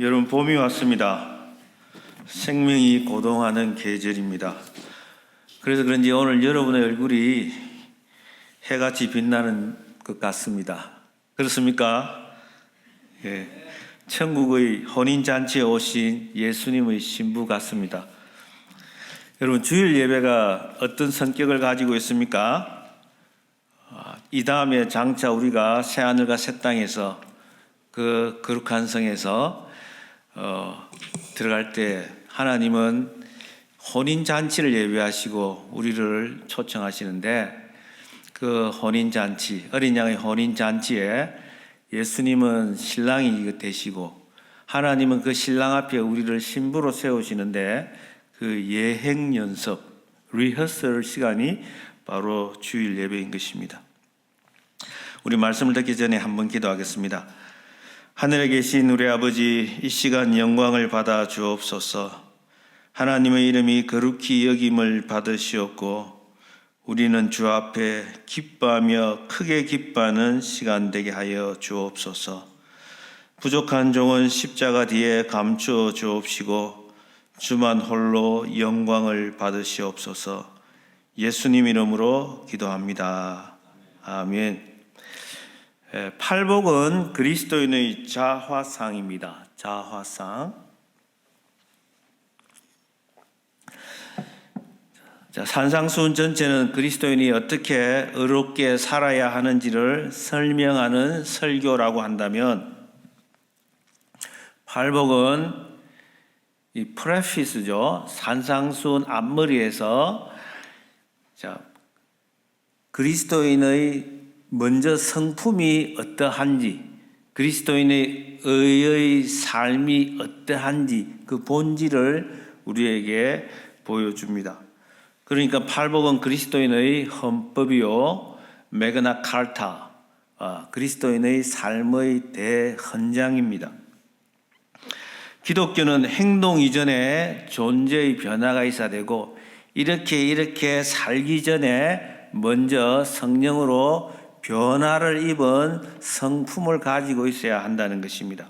여러분, 봄이 왔습니다. 생명이 고동하는 계절입니다. 그래서 그런지 오늘 여러분의 얼굴이 해같이 빛나는 것 같습니다. 그렇습니까? 예. 천국의 혼인잔치에 오신 예수님의 신부 같습니다. 여러분, 주일 예배가 어떤 성격을 가지고 있습니까? 이 다음에 장차 우리가 새하늘과 새 땅에서 그 거룩한 성에서 들어갈 때 하나님은 혼인잔치를 예배하시고 우리를 초청하시는데, 그 혼인잔치, 어린 양의 혼인잔치에 예수님은 신랑이 되시고 하나님은 그 신랑 앞에 우리를 신부로 세우시는데, 그 예행 연습, 리허설 시간이 바로 주일 예배인 것입니다. 우리 말씀을 듣기 전에 한번 기도하겠습니다. 하늘에 계신 우리 아버지, 이 시간 영광을 받아 주옵소서. 하나님의 이름이 거룩히 여김을 받으시옵고 우리는 주 앞에 기뻐하며 크게 기뻐하는 시간 되게 하여 주옵소서. 부족한 종은 십자가 뒤에 감추어 주옵시고 주만 홀로 영광을 받으시옵소서. 예수님 이름으로 기도합니다. 아멘. 팔복은 그리스도인의 자화상입니다. 자화상. 산상수훈 전체는 그리스도인이 어떻게 의롭게 살아야 하는지를 설명하는 설교라고 한다면, 팔복은 이 프레피스죠. 산상수훈 앞머리에서 그리스도인의 먼저 성품이 어떠한지, 그리스도인의 의의 삶이 어떠한지 그 본질을 우리에게 보여줍니다. 그러니까 팔복은 그리스도인의 헌법이요, 매그나 칼타, 그리스도인의 삶의 대헌장입니다. 기독교는 행동 이전에 존재의 변화가 있어야 되고, 이렇게 살기 전에 먼저 성령으로 변화를 입은 성품을 가지고 있어야 한다는 것입니다.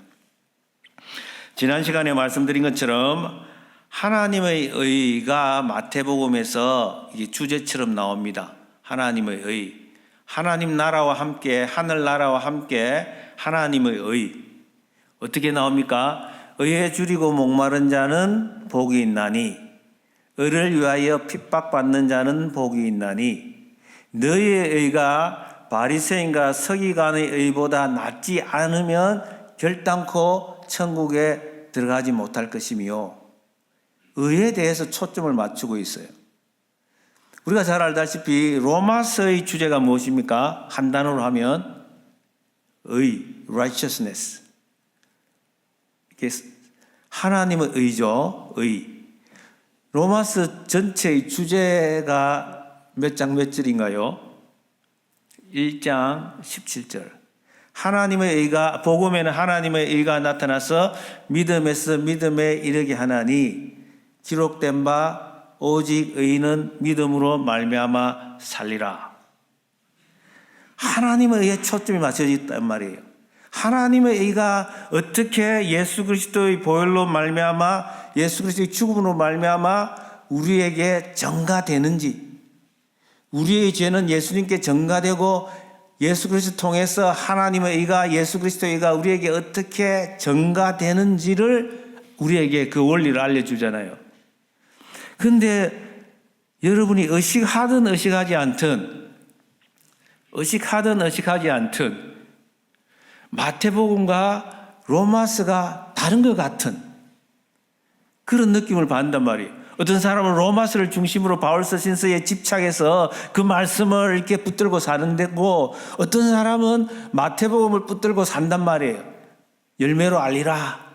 지난 시간에 말씀드린 것처럼 하나님의 의가 마태복음에서 이게 주제처럼 나옵니다. 하나님의 의, 하나님 나라와 함께, 하늘나라와 함께 하나님의 의. 어떻게 나옵니까? 의에 줄이고 목마른 자는 복이 있나니, 의를 위하여 핍박받는 자는 복이 있나니, 너희의 의가 바리새인과 서기관의 의보다 낫지 않으면 결단코 천국에 들어가지 못할 것이며, 의에 대해서 초점을 맞추고 있어요. 우리가 잘 알다시피 로마서의 주제가 무엇입니까? 한 단어로 하면 의, righteousness. 이게 하나님의 의죠, 의. 로마서 전체의 주제가 몇 장 몇 절인가요? 1장 17절. 하나님의 의가, 복음에는 하나님의 의가 나타나서 믿음에서 믿음에 이르게 하나니, 기록된 바 오직 의인은 믿음으로 말미암아 살리라. 하나님의 의에 초점이 맞춰져 있단 말이에요. 하나님의 의가 어떻게 예수 그리스도의 보혈로 말미암아, 예수 그리스도의 죽음으로 말미암아 우리에게 전가되는지, 우리의 죄는 예수님께 전가되고 예수 그리스도 통해서 하나님의 의가, 예수 그리스도의 의가 우리에게 어떻게 전가되는지를, 우리에게 그 원리를 알려주잖아요. 그런데 여러분이 의식하든 의식하지 않든, 마태복음과 로마서가 다른 것 같은 그런 느낌을 받는단 말이에요. 어떤 사람은 로마서를 중심으로 바울서 신서에 집착해서 그 말씀을 이렇게 붙들고 사는 데고, 어떤 사람은 마태복음을 붙들고 산단 말이에요. 열매로 알리라.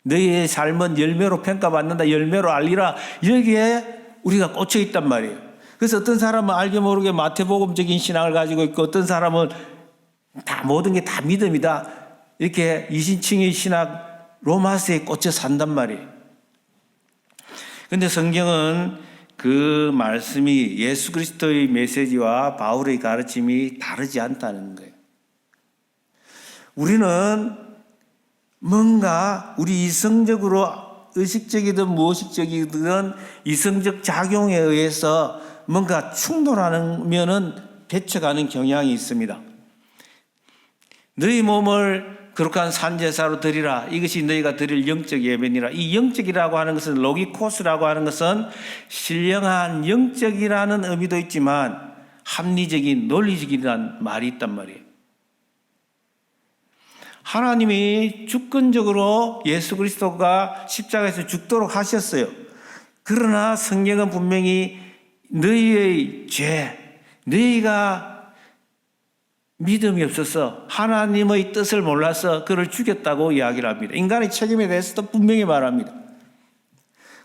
너희의 삶은 열매로 평가받는다. 열매로 알리라. 여기에 우리가 꽂혀 있단 말이에요. 그래서 어떤 사람은 알게 모르게 마태복음적인 신앙을 가지고 있고, 어떤 사람은 다 모든 게 다 믿음이다. 이렇게 이신칭의 신학 로마서에 꽂혀 산단 말이에요. 그런데 성경은 그 말씀이 예수 그리스도의 메시지와 바울의 가르침이 다르지 않다는 거예요. 우리는 뭔가 우리 이성적으로 의식적이든 무의식적이든 이성적 작용에 의해서 뭔가 충돌하면은 배쳐가는 경향이 있습니다. 너희 몸을 거룩한 산제사로 드리라. 이것이 너희가 드릴 영적 예배니라. 이 영적이라고 하는 것은 로기코스라고 하는 것은 신령한 영적이라는 의미도 있지만 합리적인 논리적이라는 말이 있단 말이에요. 하나님이 주권적으로 예수 그리스도가 십자가에서 죽도록 하셨어요. 그러나 성경은 분명히 너희의 죄, 너희가 믿음이 없어서 하나님의 뜻을 몰라서 그를 죽였다고 이야기를 합니다. 인간의 책임에 대해서도 분명히 말합니다.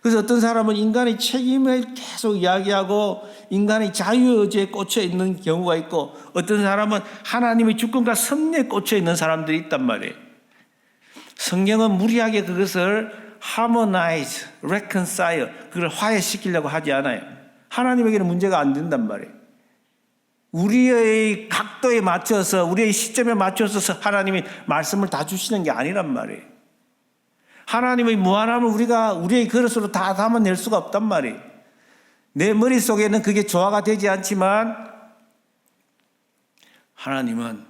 그래서 어떤 사람은 인간의 책임을 계속 이야기하고 인간의 자유의지에 꽂혀 있는 경우가 있고 어떤 사람은 하나님의 주권과 섭리에 꽂혀 있는 사람들이 있단 말이에요. 성경은 무리하게 그것을 harmonize, reconcile, 그걸 화해시키려고 하지 않아요. 하나님에게는 문제가 안 된단 말이에요. 우리의 각도에 맞춰서 우리의 시점에 맞춰서 하나님이 말씀을 다 주시는 게 아니란 말이에요. 하나님의 무한함을 우리가 우리의 그릇으로 다 담아낼 수가 없단 말이에요. 내 머릿속에는 그게 조화가 되지 않지만 하나님은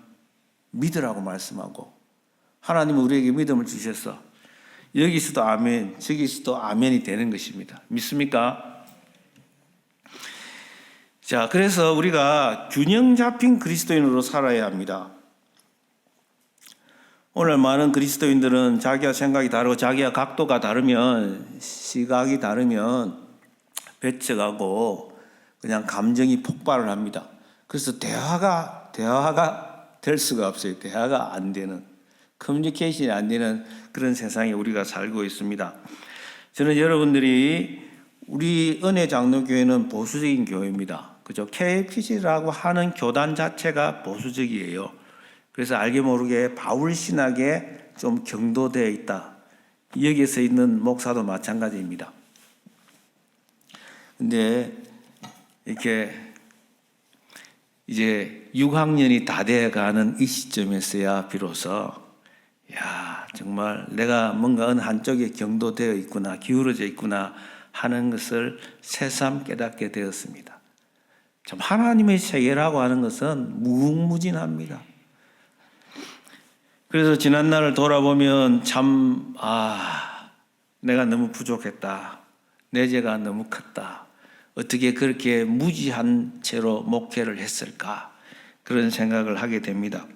믿으라고 말씀하고 하나님은 우리에게 믿음을 주셔서 여기서도 아멘, 저기서도 아멘이 되는 것입니다. 믿습니까? 자, 그래서 우리가 균형 잡힌 그리스도인으로 살아야 합니다. 오늘 많은 그리스도인들은 자기와 생각이 다르고 자기와 각도가 다르면 시각이 다르면 배쳐가고 그냥 감정이 폭발을 합니다. 그래서 대화가 될 수가 없어요. 대화가 안 되는, 커뮤니케이션이 안 되는 그런 세상에 우리가 살고 있습니다. 저는 여러분들이 우리 은혜장로교회는 보수적인 교회입니다. 그죠? KPC라고 하는 교단 자체가 보수적이에요. 그래서 알게 모르게 바울 신학에 좀 경도되어 있다. 여기에서 있는 목사도 마찬가지입니다. 근데 이렇게 이제 6학년이 다 돼가는 이 시점에서야 비로소 정말 내가 뭔가 어느 한쪽에 경도되어 있구나, 기울어져 있구나 하는 것을 새삼 깨닫게 되었습니다. 참 하나님의 세계라고 하는 것은 무궁무진합니다. 그래서 지난날을 돌아보면 참 내가 너무 부족했다. 내 죄가 너무 컸다. 어떻게 그렇게 무지한 채로 목회를 했을까? 그런 생각을 하게 됩니다.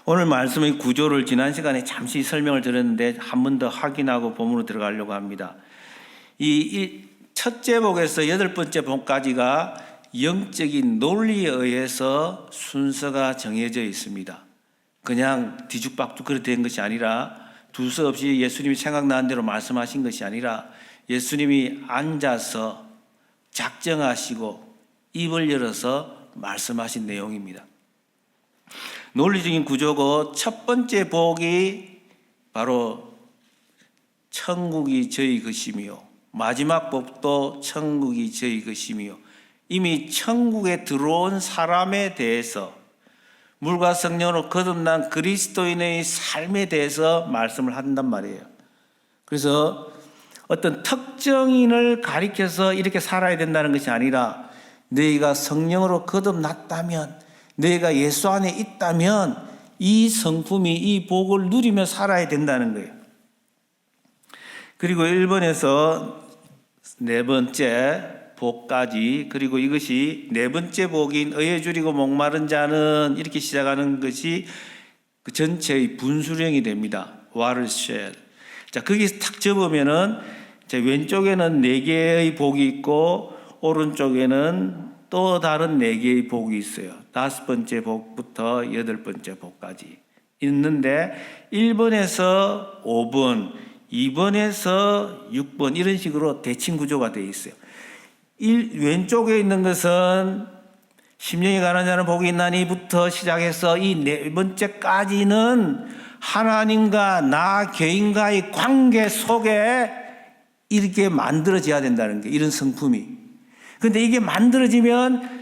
오늘 말씀의 구조를 지난 시간에 잠시 설명을 드렸는데 한 번 더 확인하고 본문으로 들어가려고 합니다. 이 첫째 복에서 8번째 복까지가 영적인 논리에 의해서 순서가 정해져 있습니다. 그냥 뒤죽박죽 그렇게 된 것이 아니라 두서 없이 예수님이 생각나는 대로 말씀하신 것이 아니라 예수님이 앉아서 작정하시고 입을 열어서 말씀하신 내용입니다. 논리적인 구조고 첫 번째 복이 바로 천국이 저희 것이며 마지막 복도 천국이 저희 것이며 이미 천국에 들어온 사람에 대해서 물과 성령으로 거듭난 그리스도인의 삶에 대해서 말씀을 한단 말이에요. 그래서 어떤 특정인을 가리켜서 이렇게 살아야 된다는 것이 아니라 너희가 성령으로 거듭났다면, 너희가 예수 안에 있다면 이 성품이, 이 복을 누리며 살아야 된다는 거예요. 그리고 1번에서 네 번째 복까지, 그리고 이것이 네 번째 복인 의에 줄이고 목마른 자는 이렇게 시작하는 것이 그 전체의 분수령이 됩니다. watershed. 자, 거기서 탁 접으면은 왼쪽에는 4개의 복이 있고 오른쪽에는 또 다른 4개의 복이 있어요. 5번째 복부터 8번째 복까지 있는데 1번에서 5번, 2번에서 6번 이런 식으로 대칭 구조가 되어 있어요. 왼쪽에 있는 것은 심령이 가난한 자는 복이 있나니부터 시작해서 이 4번째까지는 하나님과 나 개인과의 관계 속에 이렇게 만들어져야 된다는 게, 이런 성품이. 그런데 이게 만들어지면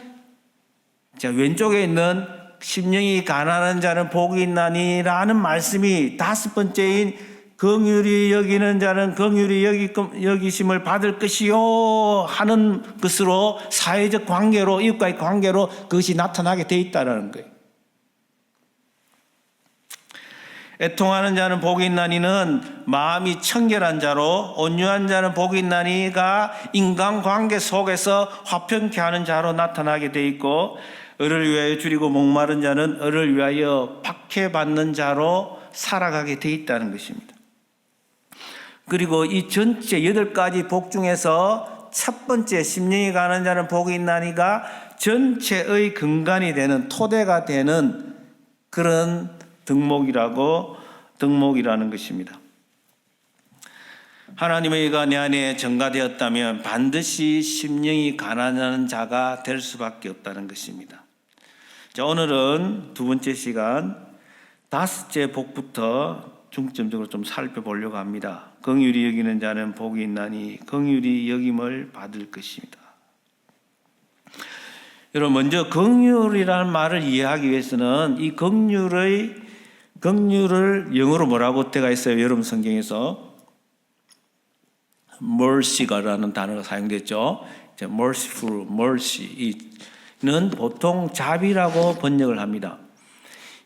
자, 왼쪽에 있는 심령이 가난한 자는 복이 있나니라는 말씀이 다섯 번째인 긍휼히 여기는 자는 긍휼히 여기심을 받을 것이요 하는 것으로 사회적 관계로, 이웃과의 관계로 그것이 나타나게 돼 있다는 거예요. 애통하는 자는 복이 있나니는 마음이 청결한 자로, 온유한 자는 복이 있나니가 인간관계 속에서 화평케 하는 자로 나타나게 돼 있고, 을을 위하여 줄이고 목마른 자는 을을 위하여 박해받는 자로 살아가게 돼 있다는 것입니다. 그리고 이 전체 8가지 복 중에서 첫 번째 심령이 가난한 자는 복이 있나니가 전체의 근간이 되는, 토대가 되는 그런 덕목이라는 것입니다. 하나님의 의가 내 안에 전가되었다면 반드시 심령이 가난한 자가 될 수밖에 없다는 것입니다. 자, 오늘은 두 번째 시간 다섯째 복부터 중점적으로 좀 살펴보려고 합니다. 긍휼히 여기는 자는 복이 있나니 긍휼히 여김을 받을 것입니다. 여러분, 먼저 긍휼이라는 말을 이해하기 위해서는 이 긍휼을 영어로 뭐라고 되어 있어요? 여러분 성경에서 mercy가라는 단어가 사용됐죠. merciful, mercy는 보통 자비라고 번역을 합니다.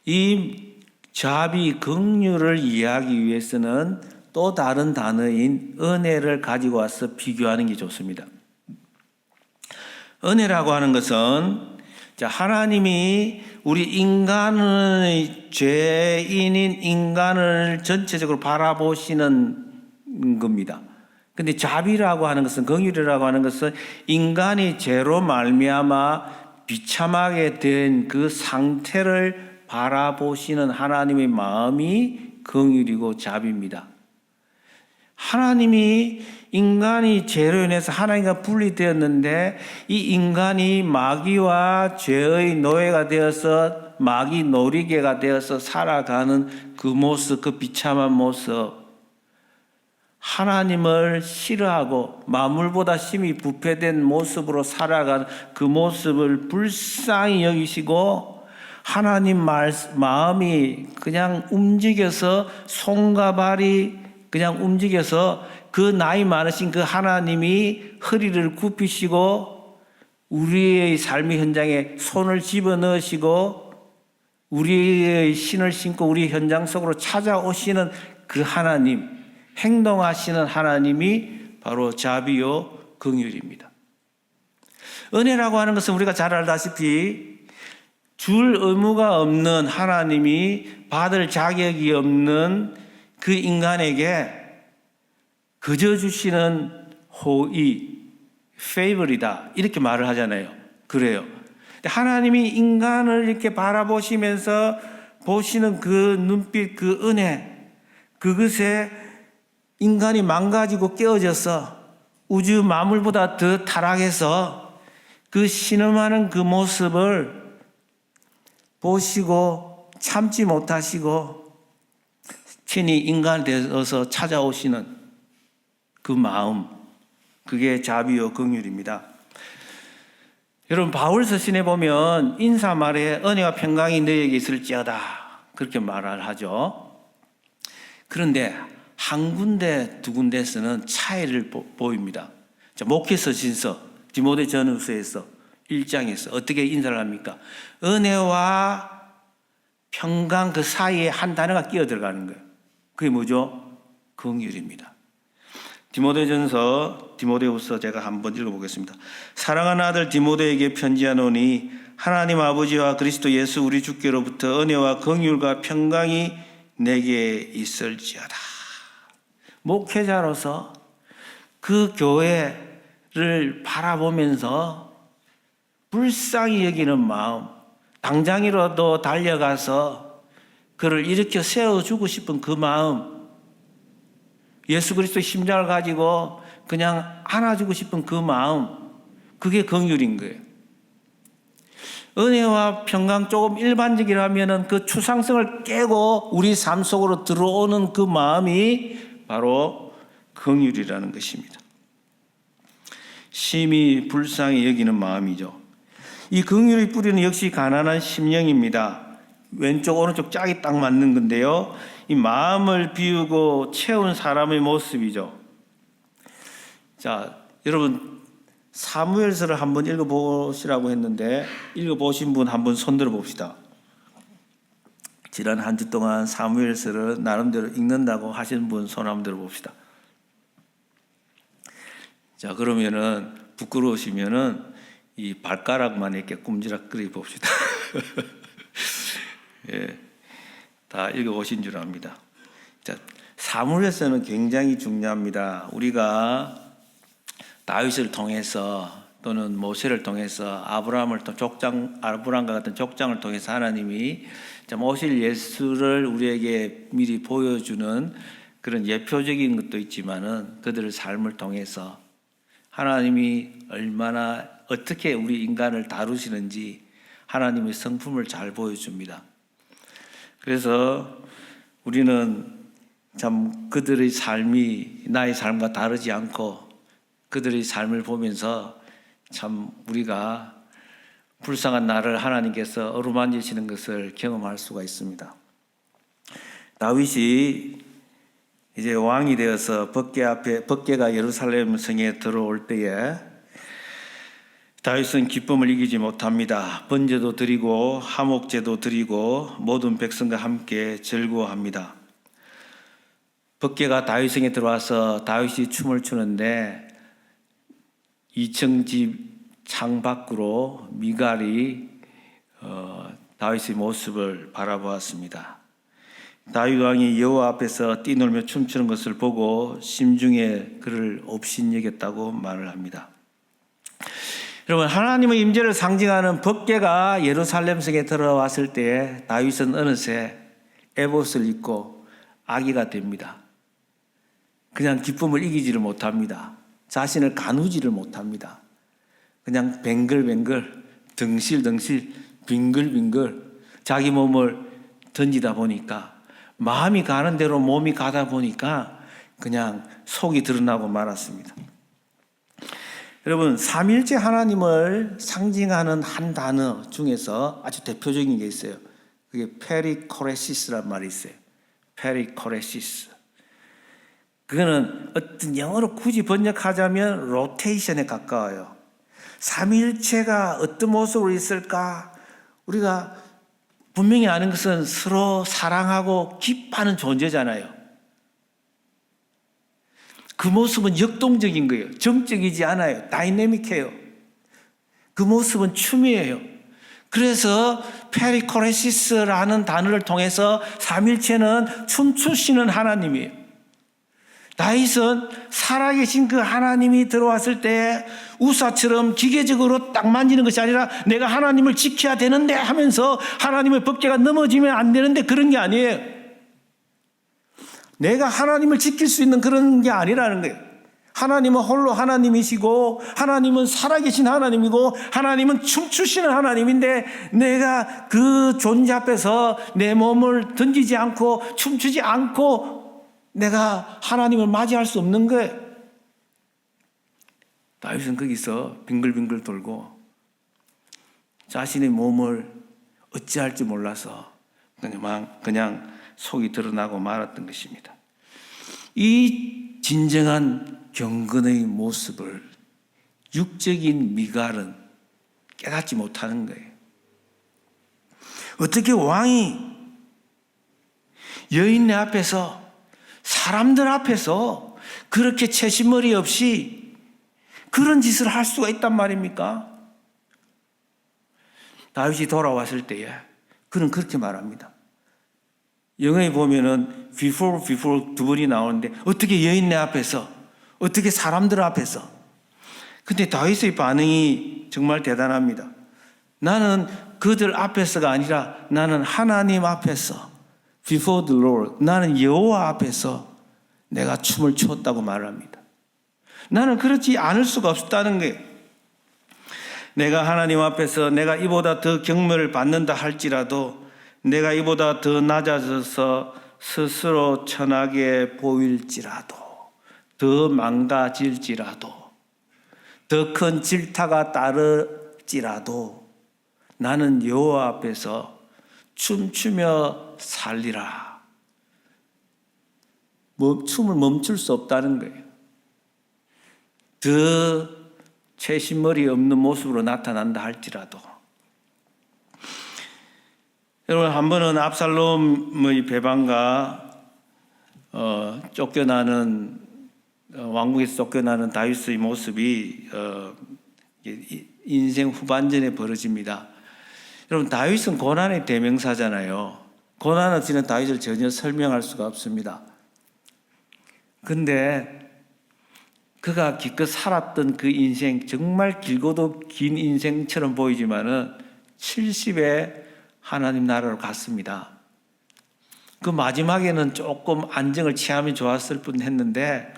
이 자비, 긍휼을 이해하기 위해서는 또 다른 단어인 은혜를 가지고 와서 비교하는 게 좋습니다. 은혜라고 하는 것은 하나님이 우리 인간의 죄인인 인간을 전체적으로 바라보시는 겁니다. 근데 자비라고 하는 것은, 긍휼이라고 하는 것은 인간이 죄로 말미암아 비참하게 된 그 상태를 바라보시는 하나님의 마음이 긍휼이고 자비입니다. 하나님이 인간이 죄로 인해서 하나님과 분리되었는데 이 인간이 마귀와 죄의 노예가 되어서 마귀 놀이개가 되어서 살아가는 그 모습, 그 비참한 모습, 하나님을 싫어하고 만물보다 심히 부패된 모습으로 살아가는 그 모습을 불쌍히 여기시고 하나님 마음이 그냥 움직여서 손과 발이 그냥 움직여서 그 나이 많으신 그 하나님이 허리를 굽히시고 우리의 삶의 현장에 손을 집어넣으시고 우리의 신을 신고 우리 현장 속으로 찾아오시는 그 하나님, 행동하시는 하나님이 바로 자비요 긍휼입니다. 은혜라고 하는 것은 우리가 잘 알다시피 줄 의무가 없는 하나님이 받을 자격이 없는 그 인간에게 거저 주시는 호의, favor이다 이렇게 말을 하잖아요. 그래요. 하나님이 인간을 이렇게 바라보시면서 보시는 그 눈빛, 그 은혜, 그것에 인간이 망가지고 깨어져서 우주 만물보다 더 타락해서 그 신음하는 그 모습을 보시고 참지 못하시고 친히 인간 되어서 찾아오시는 그 마음, 그게 자비요 긍휼입니다. 여러분, 바울 서신에 보면 인사 말에 은혜와 평강이 너희에게 있을지어다 그렇게 말을 하죠. 그런데 한 군데 두 군데에서는 차이를 보입니다. 자, 목회서신서 디모데 전후서에서 1장에서 어떻게 인사를 합니까? 은혜와 평강 그 사이에 한 단어가 끼어 들어가는 거예요. 그게 뭐죠? 긍휼입니다. 디모데후서 제가 한번 읽어보겠습니다. 사랑하는 아들 디모데에게 편지하노니 하나님 아버지와 그리스도 예수 우리 주께로부터 은혜와 긍휼과 평강이 내게 있을지어다. 목회자로서 그 교회를 바라보면서 불쌍히 여기는 마음, 당장이라도 달려가서 그를 일으켜 세워주고 싶은 그 마음, 예수 그리스도의 심장을 가지고 그냥 안아주고 싶은 그 마음, 그게 긍휼인 거예요. 은혜와 평강 조금 일반적이라면 그 추상성을 깨고 우리 삶 속으로 들어오는 그 마음이 바로 긍휼이라는 것입니다. 심히 불쌍히 여기는 마음이죠. 이 긍휼의 뿌리는 역시 가난한 심령입니다. 왼쪽 오른쪽 짝이 딱 맞는 건데요. 이 마음을 비우고 채운 사람의 모습이죠. 자, 여러분 사무엘서를 한번 읽어보시라고 했는데 읽어보신 분 한번 손들어 봅시다. 지난 한 주 동안 사무엘서를 나름대로 읽는다고 하시는 분 손 한번 들어 봅시다. 자, 그러면은 부끄러우시면은 이 발가락만 이렇게 꼼지락거리 봅시다. 예, 다 읽어보신 줄 압니다. 자, 사무엘서는 굉장히 중요합니다. 우리가 다윗을 통해서 또는 모세를 통해서 아브라함과 같은 족장을 통해서 하나님이 오실 예수를 우리에게 미리 보여주는 그런 예표적인 것도 있지만은 그들의 삶을 통해서 하나님이 얼마나 어떻게 우리 인간을 다루시는지 하나님의 성품을 잘 보여줍니다. 그래서 우리는 참 그들의 삶이 나의 삶과 다르지 않고 그들의 삶을 보면서 참 우리가 불쌍한 나를 하나님께서 어루만지시는 것을 경험할 수가 있습니다. 다윗이 이제 왕이 되어서 법궤가 예루살렘 성에 들어올 때에 다윗은 기쁨을 이기지 못합니다. 번제도 드리고 화목제도 드리고 모든 백성과 함께 즐거워합니다. 법궤가 다윗성에 들어와서 다윗이 춤을 추는데 2층 집 창 밖으로 미갈이 다윗의 모습을 바라보았습니다. 다윗 왕이 여호와 앞에서 뛰놀며 춤추는 것을 보고 심중에 그를 업신여겼다고 말을 합니다. 여러분, 하나님의 임재를 상징하는 법궤가 예루살렘 성에 들어왔을 때에 다윗은 어느새 에봇을 입고 아기가 됩니다. 그냥 기쁨을 이기지를 못합니다. 자신을 가누지를 못합니다. 그냥 뱅글뱅글, 덩실덩실, 빙글빙글 자기 몸을 던지다 보니까 마음이 가는 대로 몸이 가다 보니까 그냥 속이 드러나고 말았습니다. 여러분, 삼일째 하나님을 상징하는 한 단어 중에서 아주 대표적인 게 있어요. 그게 페리코레시스란 말이 있어요. 페리코레시스. 그거는 어떤 영어로 굳이 번역하자면 로테이션에 가까워요. 삼일체가 어떤 모습으로 있을까? 우리가 분명히 아는 것은 서로 사랑하고 기뻐하는 존재잖아요. 그 모습은 역동적인 거예요. 정적이지 않아요. 다이내믹해요. 그 모습은 춤이에요. 그래서 페리코레시스라는 단어를 통해서 삼일체는 춤추시는 하나님이에요. 다윗은 살아계신 그 하나님이 들어왔을 때 우사처럼 기계적으로 딱 만지는 것이 아니라 내가 하나님을 지켜야 되는데 하면서 하나님의 법궤가 넘어지면 안 되는데 그런 게 아니에요. 내가 하나님을 지킬 수 있는 그런 게 아니라는 거예요. 하나님은 홀로 하나님이시고 하나님은 살아계신 하나님이고 하나님은 춤추시는 하나님인데 내가 그 존재 앞에서 내 몸을 던지지 않고 춤추지 않고 내가 하나님을 맞이할 수 없는 거예요. 다윗은 거기서 빙글빙글 돌고 자신의 몸을 어찌할지 몰라서 그냥 속이 드러나고 말았던 것입니다. 이 진정한 경건의 모습을 육적인 미갈은 깨닫지 못하는 거예요. 어떻게 왕이 여인네 앞에서 사람들 앞에서 그렇게 채신머리 없이 그런 짓을 할 수가 있단 말입니까? 다윗이 돌아왔을 때에 그는 그렇게 말합니다. 영어에 보면은 before 두 번이 나오는데 어떻게 여인네 앞에서 어떻게 사람들 앞에서 근데 다윗의 반응이 정말 대단합니다. 나는 그들 앞에서가 아니라 나는 하나님 앞에서 Before the Lord, 나는 여호와 앞에서 내가 춤을 췄다고 말합니다. 나는 그렇지 않을 수가 없었다는 거예요. 내가 하나님 앞에서 내가 이보다 더 경멸을 받는다 할지라도 내가 이보다 더 낮아져서 스스로 천하게 보일지라도 더 망가질지라도 더 큰 질타가 따를지라도 나는 여호와 앞에서 춤추며 살리라. 춤을 멈출 수 없다는 거예요. 더 최신머리 없는 모습으로 나타난다 할지라도. 여러분, 한 번은 압살롬의 배반과 쫓겨나는 왕국에서 쫓겨나는 다윗의 모습이 인생 후반전에 벌어집니다. 여러분, 다윗은 고난의 대명사잖아요. 고난 없이는 다윗을 전혀 설명할 수가 없습니다. 근데 그가 기껏 살았던 그 인생, 정말 길고도 긴 인생처럼 보이지만은 70에 하나님 나라로 갔습니다. 그 마지막에는 조금 안정을 취하면 좋았을 뻔 했는데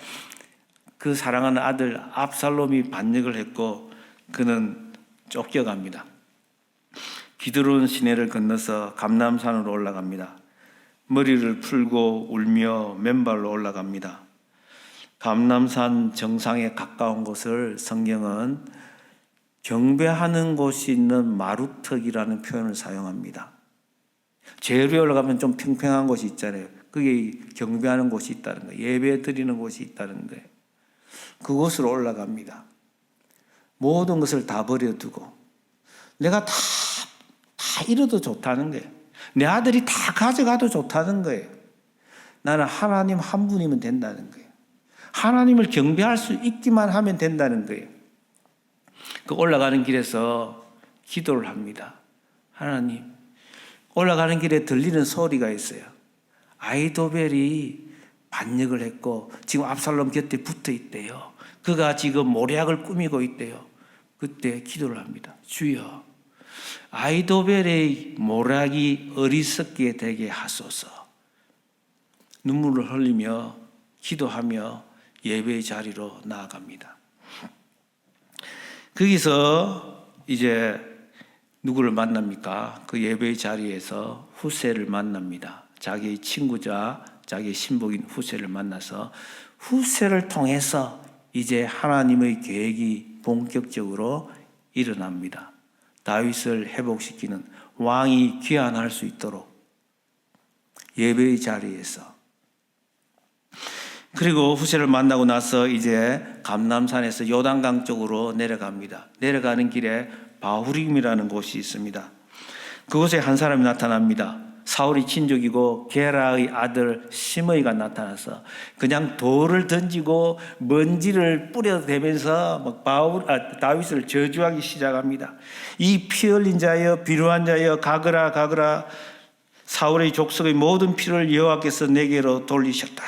그 사랑하는 아들 압살롬이 반역을 했고 그는 쫓겨갑니다. 기드론 시내를 건너서 감람산으로 올라갑니다. 머리를 풀고 울며 맨발로 올라갑니다. 감람산 정상에 가까운 곳을 성경은 경배하는 곳이 있는 마루턱이라는 표현을 사용합니다. 제일 위에 올라가면 좀 평평한 곳이 있잖아요. 그게 경배하는 곳이 있다는 거예요. 예배 드리는 곳이 있다는 거예요. 그곳으로 올라갑니다. 모든 것을 다 버려두고 내가 다 잃어도 좋다는 거예요. 내 아들이 다 가져가도 좋다는 거예요. 나는 하나님 한 분이면 된다는 거예요. 하나님을 경배할 수 있기만 하면 된다는 거예요. 그 올라가는 길에서 기도를 합니다. 하나님, 올라가는 길에 들리는 소리가 있어요. 아히도벨이 반역을 했고 지금 압살롬 곁에 붙어 있대요. 그가 지금 모략을 꾸미고 있대요. 그때 기도를 합니다. 주여, 아히도벨의 모략이 어리석게 되게 하소서. 눈물을 흘리며 기도하며 예배의 자리로 나아갑니다. 거기서 이제 누구를 만납니까? 그 예배의 자리에서 후세를 만납니다. 자기의 친구자, 자기의 신복인 후세를 만나서 후세를 통해서 이제 하나님의 계획이 본격적으로 일어납니다. 다윗을 회복시키는 왕이 귀환할 수 있도록 예배의 자리에서. 그리고 후세를 만나고 나서 이제 감람산에서 요단강 쪽으로 내려갑니다. 내려가는 길에 바후림이라는 곳이 있습니다. 그곳에 한 사람이 나타납니다. 사울의 친족이고 게라의 아들 시므이가 나타나서 그냥 돌을 던지고 먼지를 뿌려대면서 막 다윗을 저주하기 시작합니다. 이 피 흘린 자여, 비루한 자여, 가거라 가거라. 사울의 족속의 모든 피를 여호와께서 내게로 돌리셨다.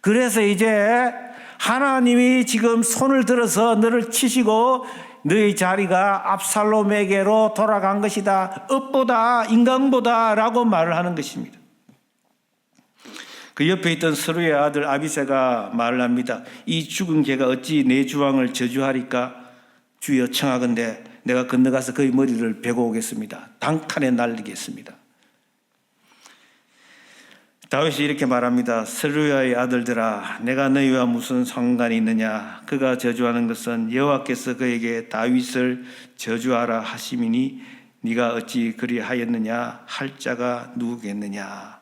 그래서 이제 하나님이 지금 손을 들어서 너를 치시고 너의 자리가 압살롬에게로 돌아간 것이다. 업보다 인간보다 라고 말을 하는 것입니다. 그 옆에 있던 스루의 아들 아비새가 말을 합니다. 이 죽은 개가 어찌 내 주왕을 저주하리까? 주여 청하건대 내가 건너가서 그의 머리를 베고 오겠습니다. 단칼에 날리겠습니다. 다윗이 이렇게 말합니다. 스루야의 아들들아, 내가 너희와 무슨 상관이 있느냐? 그가 저주하는 것은 여호와께서 그에게 다윗을 저주하라 하심이니 네가 어찌 그리하였느냐? 할 자가 누구겠느냐?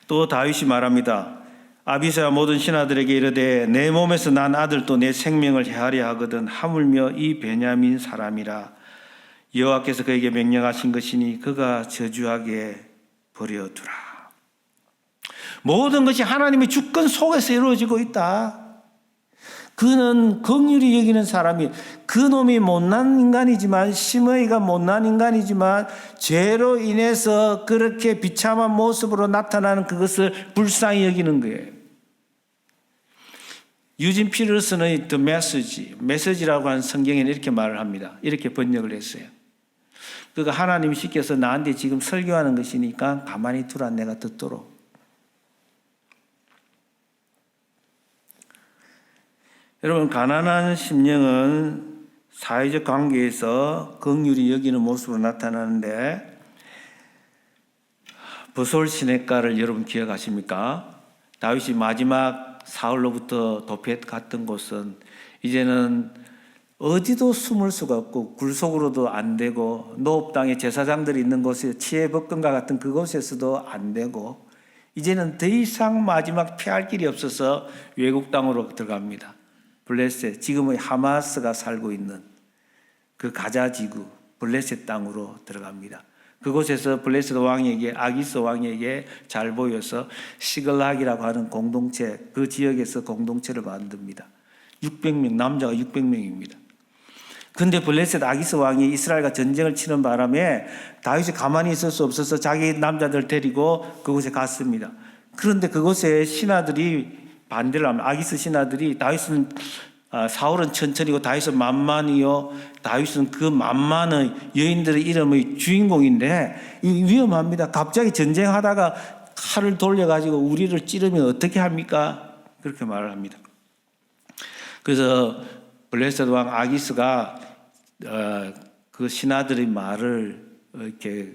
또 다윗이 말합니다. 아비새와 모든 신하들에게 이르되 내 몸에서 난 아들도 내 생명을 해하려 하거든 하물며 이 베냐민 사람이라. 여호와께서 그에게 명령하신 것이니 그가 저주하게 버려두라. 모든 것이 하나님의 주권 속에서 이루어지고 있다. 그는 긍휼히 여기는 사람이, 그 놈이 못난 인간이지만, 시므이가 못난 인간이지만 죄로 인해서 그렇게 비참한 모습으로 나타나는 그것을 불쌍히 여기는 거예요. 유진 피터슨의 The 메시지라고 하는 성경에는 이렇게 말을 합니다. 이렇게 번역을 했어요. 그가 하나님이 시켜서 나한테 지금 설교하는 것이니까 가만히 두라, 내가 듣도록. 여러분, 가난한 심령은 사회적 관계에서 긍휼히 여기는 모습으로 나타나는데, 브솔 시냇가를 여러분 기억하십니까? 다윗이 마지막 사울로부터 도피해 갔던 곳은 이제는 어디도 숨을 수가 없고 굴속으로도 안 되고 노업 땅에 제사장들이 있는 곳에 치해법권과 같은 그곳에서도 안 되고 이제는 더 이상 마지막 피할 길이 없어서 외국 땅으로 들어갑니다. 블레셋, 지금의 하마스가 살고 있는 그 가자 지구 블레셋 땅으로 들어갑니다. 그곳에서 블레셋 왕에게 아기스 왕에게 잘 보여서 시글락이라고 하는 공동체, 그 지역에서 공동체를 만듭니다. 600명, 남자가 600명입니다. 근데 블레셋 아기스 왕이 이스라엘과 전쟁을 치는 바람에 다윗이 가만히 있을 수 없어서 자기 남자들 데리고 그곳에 갔습니다. 그런데 그곳에 신하들이 반대를 합니다. 아기스 신하들이 다윗은 사울은 천천히고 다윗은 만만이요. 다윗은 그 만만의 여인들의 이름의 주인공인데 위험합니다. 갑자기 전쟁하다가 칼을 돌려가지고 우리를 찌르면 어떻게 합니까? 그렇게 말을 합니다. 그래서 블레셋 왕 아기스가 그 신하들의 말을 이렇게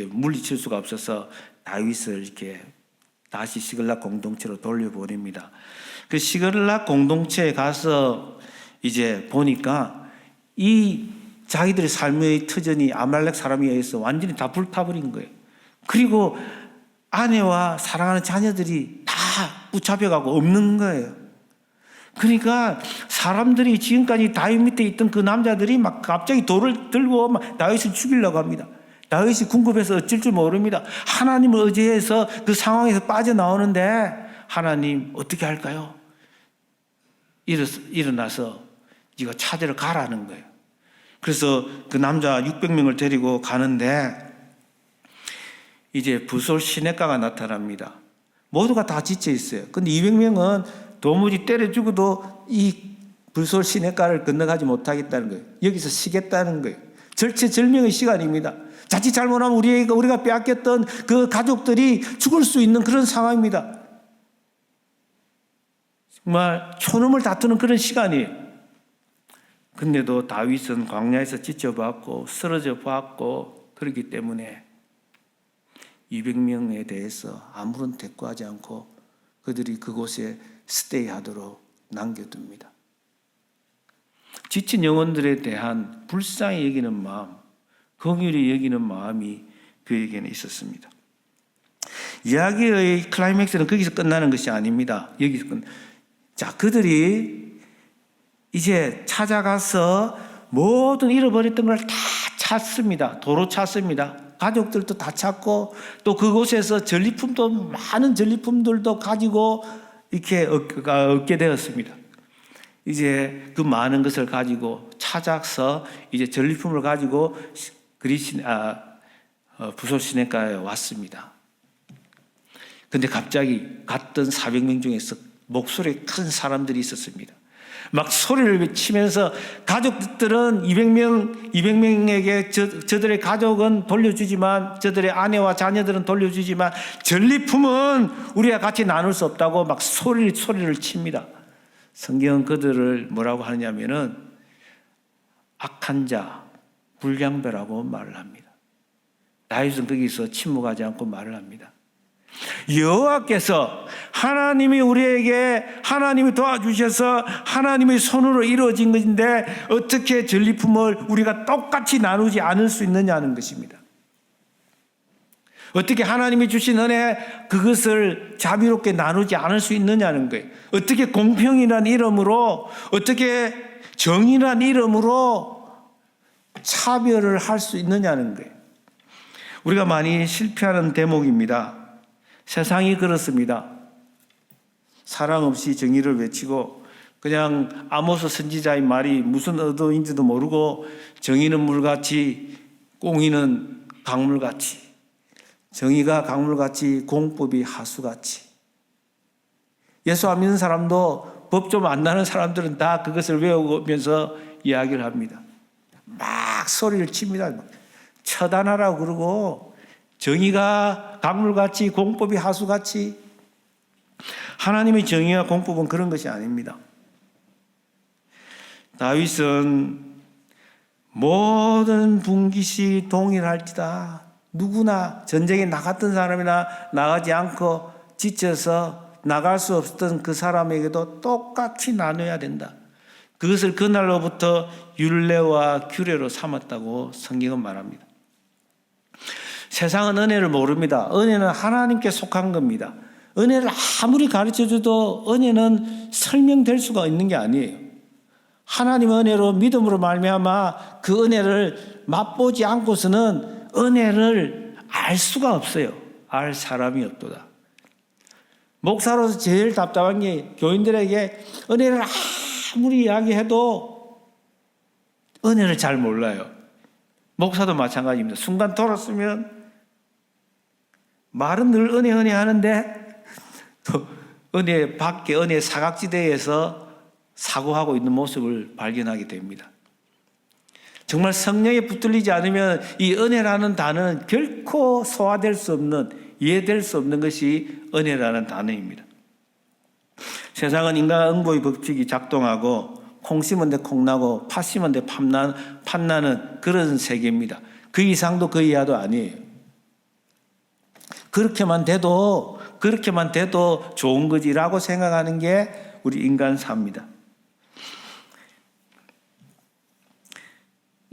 물리칠 수가 없어서 다윗을 이렇게 다시 시글락 공동체로 돌려보냅니다. 그 시글락 공동체에 가서 이제 보니까 이 자기들의 삶의 터전이 아말렉 사람에 의해서 완전히 다 불타버린 거예요. 그리고 아내와 사랑하는 자녀들이 다 붙잡혀가고 없는 거예요. 그러니까 사람들이 지금까지 다윗 밑에 있던 그 남자들이 막 갑자기 돌을 들고 막 다윗을 죽이려고 합니다. 다윗이 궁급해서 어쩔 줄 모릅니다. 하나님을 의지해서 그 상황에서 빠져나오는데 하나님 어떻게 할까요? 일어나서 네가 찾으러 가라는 거예요. 그래서 그 남자 600명을 데리고 가는데 이제 부솔 시내가가 나타납니다. 모두가 다 지쳐 있어요. 근데 200명은 도무지 때려 죽어도 이 불솔 시내가를 건너가지 못하겠다는 거예요. 여기서 쉬겠다는 거예요. 절체절명의 시간입니다. 자칫 잘못하면 우리가 빼앗겼던 그 가족들이 죽을 수 있는 그런 상황입니다. 정말 초놈을 다투는 그런 시간이에요. 근데도 다윗은 광야에서 지쳐봤고 쓰러져 봤고 그렇기 때문에 200명에 대해서 아무런 대꾸하지 않고 그들이 그곳에 스테이하도록 남겨둡니다. 지친 영혼들에 대한 불쌍히 여기는 마음, 긍휼히 여기는 마음이 그에게는 있었습니다. 이야기의 클라이맥스는 거기서 끝나는 것이 아닙니다. 여기서 자, 그들이 이제 찾아가서 모든 잃어버렸던 걸 다 찾습니다. 도로 찾습니다. 가족들도 다 찾고 또 그곳에서 전리품도 많은 전리품들도 가지고 이렇게 얻게 되었습니다. 이제 그 많은 것을 가지고 찾아서 이제 전리품을 가지고 부솔 시내가에 왔습니다. 근데 갑자기 갔던 400명 중에서 목소리 큰 사람들이 있었습니다. 막 소리를 외치면서 가족들은 200명에게 저들의 가족은 돌려주지만 저들의 아내와 자녀들은 돌려주지만 전리품은 우리가 같이 나눌 수 없다고 막 소리를 칩니다. 성경은 그들을 뭐라고 하느냐면은 악한 자, 불량배라고 말을 합니다. 다윗은 거기서 침묵하지 않고 말을 합니다. 여호와께서 하나님이 우리에게 하나님이 도와주셔서 하나님의 손으로 이루어진 것인데 어떻게 전리품을 우리가 똑같이 나누지 않을 수 있느냐는 것입니다. 어떻게 하나님이 주신 은혜 그것을 자비롭게 나누지 않을 수 있느냐는 거예요. 어떻게 공평이라는 이름으로 어떻게 정의라는 이름으로 차별을 할 수 있느냐는 거예요. 우리가 많이 실패하는 대목입니다. 세상이 그렇습니다. 사랑 없이 정의를 외치고 그냥 아모스 선지자의 말이 무슨 의도인지도 모르고 정의는 물같이 공의는 강물같이 정의가 강물같이 공법이 하수같이 예수 안 믿는 사람도 법 좀 안 나는 사람들은 다 그것을 외우면서 이야기를 합니다. 막 소리를 칩니다. 처단하라고 그러고 정의가 강물같이 공법이 하수같이 하나님의 정의와 공법은 그런 것이 아닙니다. 다윗은 모든 분깃이 동일할지다. 누구나 전쟁에 나갔던 사람이나 나가지 않고 지쳐서 나갈 수 없었던 그 사람에게도 똑같이 나눠야 된다. 그것을 그날로부터 율례와 규례로 삼았다고 성경은 말합니다. 세상은 은혜를 모릅니다. 은혜는 하나님께 속한 겁니다. 은혜를 아무리 가르쳐줘도 은혜는 설명될 수가 있는 게 아니에요. 하나님 은혜로 믿음으로 말미암아 그 은혜를 맛보지 않고서는 은혜를 알 수가 없어요. 알 사람이 없도다. 목사로서 제일 답답한 게 교인들에게 은혜를 아무리 이야기해도 은혜를 잘 몰라요. 목사도 마찬가지입니다. 순간 돌았으면 말은 늘 은혜 하는데 또 은혜 밖에 은혜 사각지대에서 사고하고 있는 모습을 발견하게 됩니다. 정말 성령에 붙들리지 않으면 이 은혜라는 단어는 결코 소화될 수 없는, 이해될 수 없는 것이 은혜라는 단어입니다. 세상은 인과응보의 법칙이 작동하고 콩 심은 데 콩 나고 팥 심은 데 팥 나는 그런 세계입니다. 그 이상도 그 이하도 아니에요. 그렇게만 돼도 좋은 거지라고 생각하는 게 우리 인간사입니다.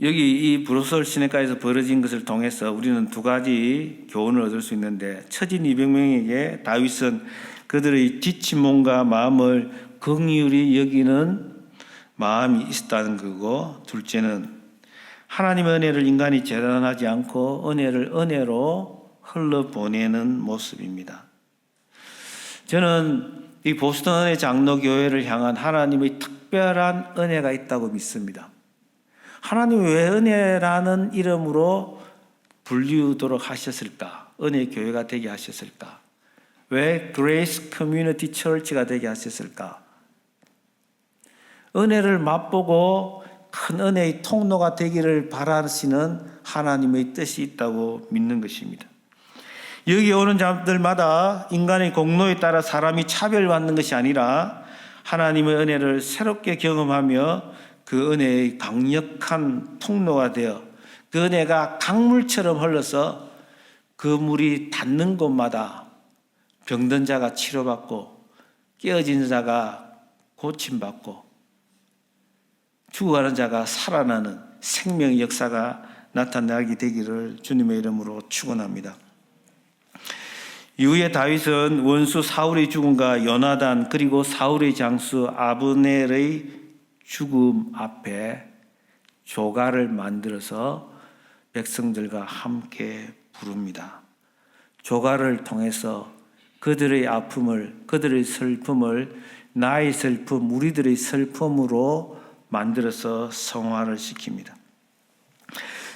여기 이 브루셀 시내가에서 벌어진 것을 통해서 우리는 두 가지 교훈을 얻을 수 있는데, 처진 200명에게 다윗은 그들의 지친 몸과 마음을 긍휼히 여기는 마음이 있었다는 거고, 둘째는 하나님의 은혜를 인간이 재단하지 않고 은혜를 은혜로 흘러보내는 모습입니다. 저는 이 보스턴 은혜 장로교회를 향한 하나님의 특별한 은혜가 있다고 믿습니다. 하나님이 왜 은혜라는 이름으로 불리우도록 하셨을까? 은혜 교회가 되게 하셨을까? 왜 Grace Community Church가 되게 하셨을까? 은혜를 맛보고 큰 은혜의 통로가 되기를 바라시는 하나님의 뜻이 있다고 믿는 것입니다. 여기 오는 자들마다 인간의 공로에 따라 사람이 차별받는 것이 아니라 하나님의 은혜를 새롭게 경험하며 그 은혜의 강력한 통로가 되어 그 은혜가 강물처럼 흘러서 그 물이 닿는 곳마다 병든 자가 치료받고 깨어진 자가 고침받고 죽어가는 자가 살아나는 생명의 역사가 나타나게 되기를 주님의 이름으로 축원합니다. 이후에 다윗은 원수 사울의 죽음과 요나단 그리고 사울의 장수 아브넬의 죽음 앞에 조가를 만들어서 백성들과 함께 부릅니다. 조가를 통해서 그들의 아픔을, 그들의 슬픔을 나의 슬픔, 우리들의 슬픔으로 만들어서 성화를 시킵니다.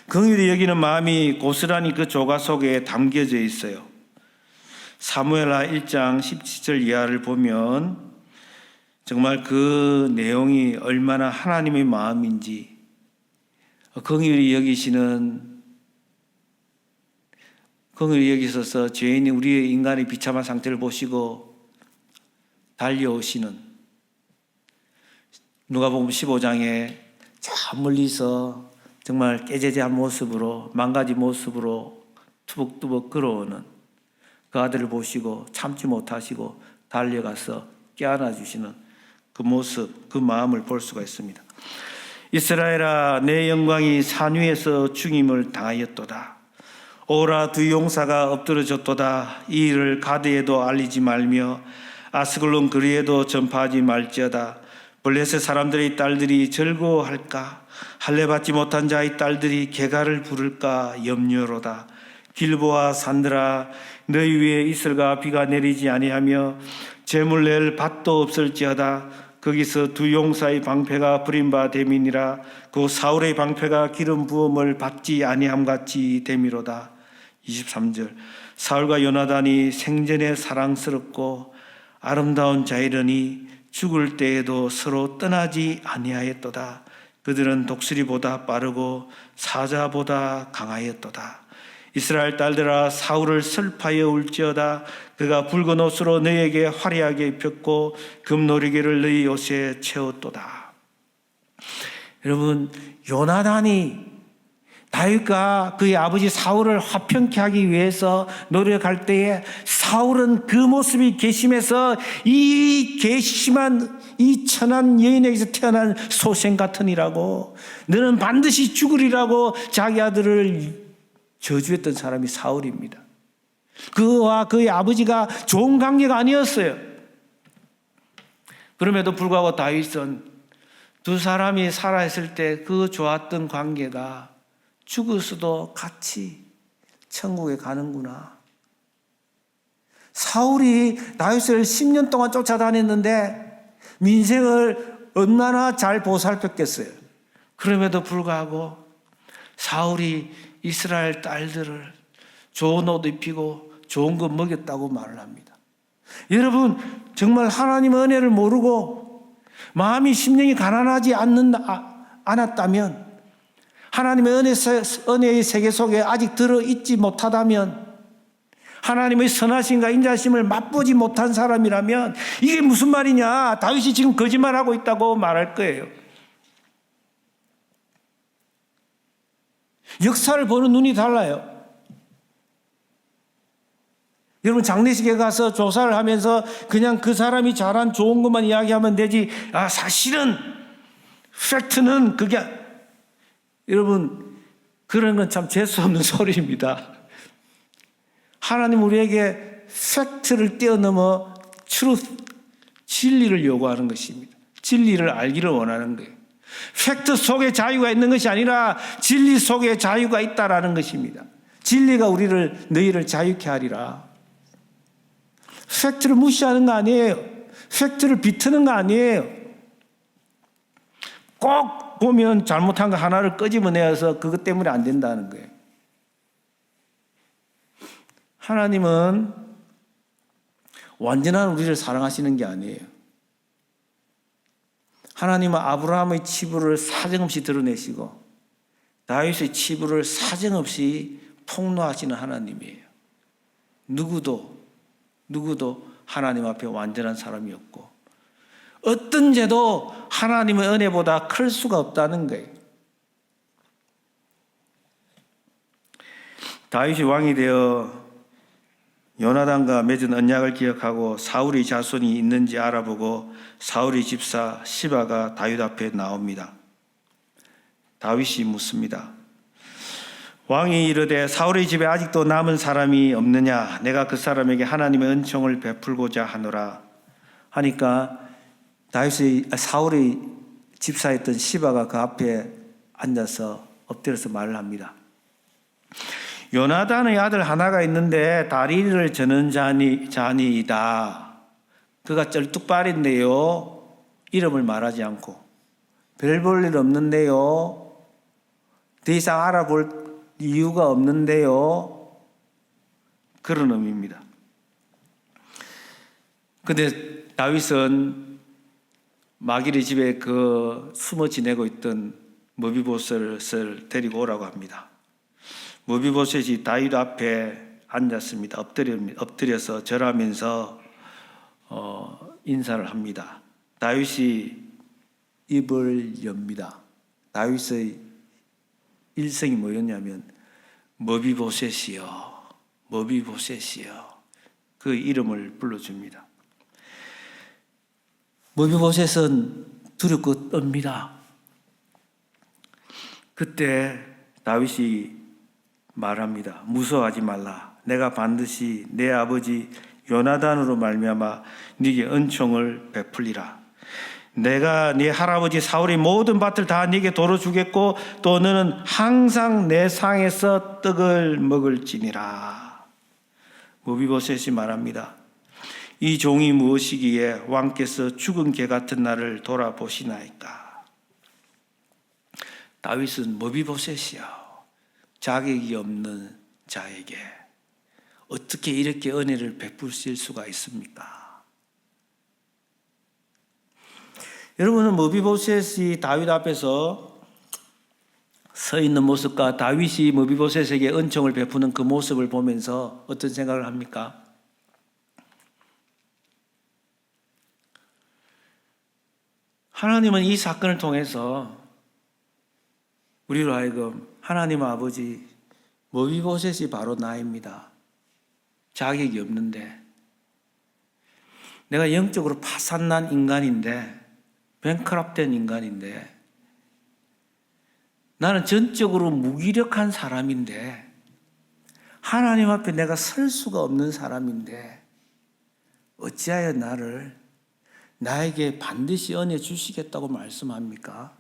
긍휼히 여기는 마음이 고스란히 그 조가 속에 담겨져 있어요. 사무엘하 1장 17절 이하를 보면 정말 그 내용이 얼마나 하나님의 마음인지, 긍휼히 여기셔서 죄인이 우리의 인간의 비참한 상태를 보시고 달려오시는, 누가복음 15장에 저 멀리서 정말 깨재재한 모습으로, 망가진 모습으로 투벅투벅 걸어오는 그 아들을 보시고 참지 못하시고 달려가서 껴안아 주시는 그 모습, 그 마음을 볼 수가 있습니다. 이스라엘아, 내 영광이 산 위에서 죽임을 당하였도다. 오라, 두 용사가 엎드러졌도다. 이 일을 가드에도 알리지 말며 아스글론 거리에도 전파하지 말지어다. 블레셋 사람들의 딸들이 즐거워할까? 할례 받지 못한 자의 딸들이 개가를 부를까 염려로다. 길보아 산들아, 너희 위에 이슬과 비가 내리지 아니하며 재물 낼 밭도 없을지어다. 거기서 두 용사의 방패가 부린 바 됨이니라. 그 사울의 방패가 기름 부음을 받지 아니함 같이 됨이로다. 23절 사울과 요나단이 생전에 사랑스럽고 아름다운 자이러니 죽을 때에도 서로 떠나지 아니하였도다. 그들은 독수리보다 빠르고 사자보다 강하였도다. 이스라엘 딸들아, 사울을 슬퍼하여 울지어다. 그가 붉은 옷으로 너희에게 화려하게 입혔고 금노리개를 너희 옷에 채웠도다. 여러분, 요나단이 다윗과 그의 아버지 사울을 화평케 하기 위해서 노력할 때에 사울은 그 모습이 괘씸해서 이 괘씸한 이 천한 여인에게서 태어난 소생 같으니라고, 너는 반드시 죽으리라고 자기 아들을 저주했던 사람이 사울입니다. 그와 그의 아버지가 좋은 관계가 아니었어요. 그럼에도 불구하고 다윗은 두 사람이 살아있을 때 그 좋았던 관계가 죽어서도 같이 천국에 가는구나. 사울이 다윗을 10년 동안 쫓아다녔는데 민생을 얼마나 잘 보살폈겠어요. 그럼에도 불구하고 사울이 이스라엘 딸들을 좋은 옷 입히고 좋은 거 먹였다고 말을 합니다. 여러분, 정말 하나님의 은혜를 모르고 마음이 심령이 가난하지 않았다면, 하나님의 은혜의 세계 속에 아직 들어있지 못하다면, 하나님의 선하심과 인자심을 맛보지 못한 사람이라면 이게 무슨 말이냐, 다윗이 지금 거짓말하고 있다고 말할 거예요. 역사를 보는 눈이 달라요. 여러분, 장례식에 가서 조사를 하면서 그냥 그 사람이 잘한 좋은 것만 이야기하면 되지, 사실은 팩트는 그게, 여러분, 그런 건 참 재수 없는 소리입니다. 하나님 우리에게 팩트를 뛰어넘어 truth, 진리를 요구하는 것입니다. 진리를 알기를 원하는 거예요. 팩트 속에 자유가 있는 것이 아니라 진리 속에 자유가 있다라는 것입니다. 진리가 너희를 자유케 하리라. 팩트를 무시하는 거 아니에요. 팩트를 비트는 거 아니에요. 꼭 보면 잘못한 거 하나를 끄집어내어서 그것 때문에 안 된다는 거예요. 하나님은 완전한 우리를 사랑하시는 게 아니에요. 하나님은 아브라함의 치부를 사정없이 드러내시고 다윗의 치부를 사정없이 폭로하시는 하나님이에요. 누구도 하나님 앞에 완전한 사람이 없고 어떤 죄도 하나님의 은혜보다 클 수가 없다는 거예요. 다윗이 왕이 되어 요나단과 맺은 언약을 기억하고 사울의 자손이 있는지 알아보고 사울의 집사 시바가 다윗 앞에 나옵니다. 다윗이 묻습니다. 왕이 이르되 사울의 집에 아직도 남은 사람이 없느냐? 내가 그 사람에게 하나님의 은총을 베풀고자 하노라. 하니까 사울의 집사였던 시바가 그 앞에 앉아서 엎드려서 말을 합니다. 요나단의 아들 하나가 있는데 다리를 저는 자니이다. 그가 쩔뚝발인데요. 이름을 말하지 않고 별 볼 일 없는데요. 더 이상 알아볼 이유가 없는데요. 그런 의미입니다. 근데 다윗은 마길의 집에 숨어 지내고 있던 머비보셋을 데리고 오라고 합니다. 머비보셋이 다윗 앞에 앉았습니다. 엎드려서 절하면서 인사를 합니다. 다윗이 입을 엽니다. 다윗의 일성이 뭐였냐면 머비보셋이요, 머비보셋이요. 그 이름을 불러줍니다. 머비보셋은 두렵고 떱니다. 그때 다윗이 말합니다. 무서워하지 말라. 내가 반드시 내 아버지 요나단으로 말미암아 네게 은총을 베풀리라. 내가 네 할아버지 사울의 모든 밭을 다 네게 도로 주겠고 또 너는 항상 내 상에서 떡을 먹을지니라. 머비보셋이 말합니다. 이 종이 무엇이기에 왕께서 죽은 개 같은 나를 돌아보시나이까. 다윗은 머비보셋이야. 자격이 없는 자에게 어떻게 이렇게 은혜를 베푸실 수가 있습니까? 여러분은 머비보셋이 다윗 앞에서 서 있는 모습과 다윗이 머비보셋에게 은총을 베푸는 그 모습을 보면서 어떤 생각을 합니까? 하나님은 이 사건을 통해서 우리로 하여금 하나님 아버지, 머비보셋이 바로 나입니다. 자격이 없는데, 내가 영적으로 파산난 인간인데, 뱅크럽된 인간인데, 나는 전적으로 무기력한 사람인데, 하나님 앞에 내가 설 수가 없는 사람인데, 어찌하여 나에게 반드시 은혜 주시겠다고 말씀합니까?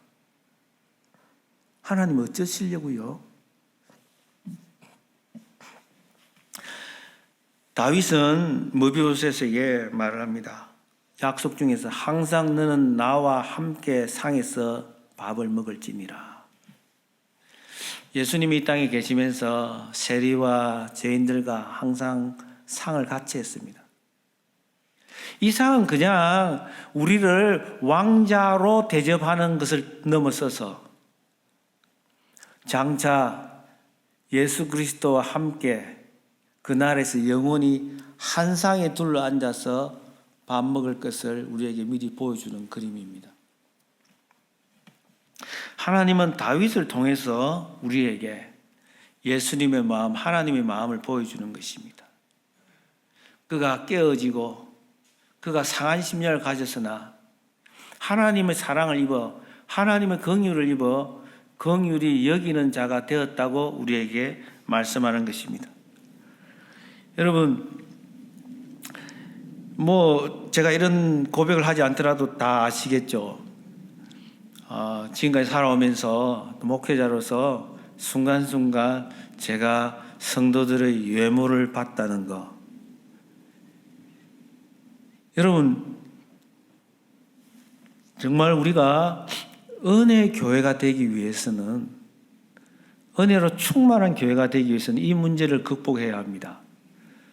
하나님 어쩌시려고요? 다윗은 머비보셋에게 말을 합니다. 약속 중에서 항상 너는 나와 함께 상에서 밥을 먹을지니라. 예수님이 이 땅에 계시면서 세리와 죄인들과 항상 상을 같이 했습니다. 이 상은 그냥 우리를 왕자로 대접하는 것을 넘어서서 장차 예수 그리스도와 함께 그날에서 영원히 한 상에 둘러앉아서 밥 먹을 것을 우리에게 미리 보여주는 그림입니다. 하나님은 다윗을 통해서 우리에게 예수님의 마음, 하나님의 마음을 보여주는 것입니다. 그가 깨어지고 그가 상한 심령을 가졌으나 하나님의 사랑을 입어 하나님의 긍휼을 입어 긍휼히 여기는 자가 되었다고 우리에게 말씀하는 것입니다. 여러분, 제가 이런 고백을 하지 않더라도 다 아시겠죠. 지금까지 살아오면서 목회자로서 순간순간 제가 성도들의 외모를 봤다는 거. 여러분, 정말 우리가 은혜의 교회가 되기 위해서는, 은혜로 충만한 교회가 되기 위해서는 이 문제를 극복해야 합니다.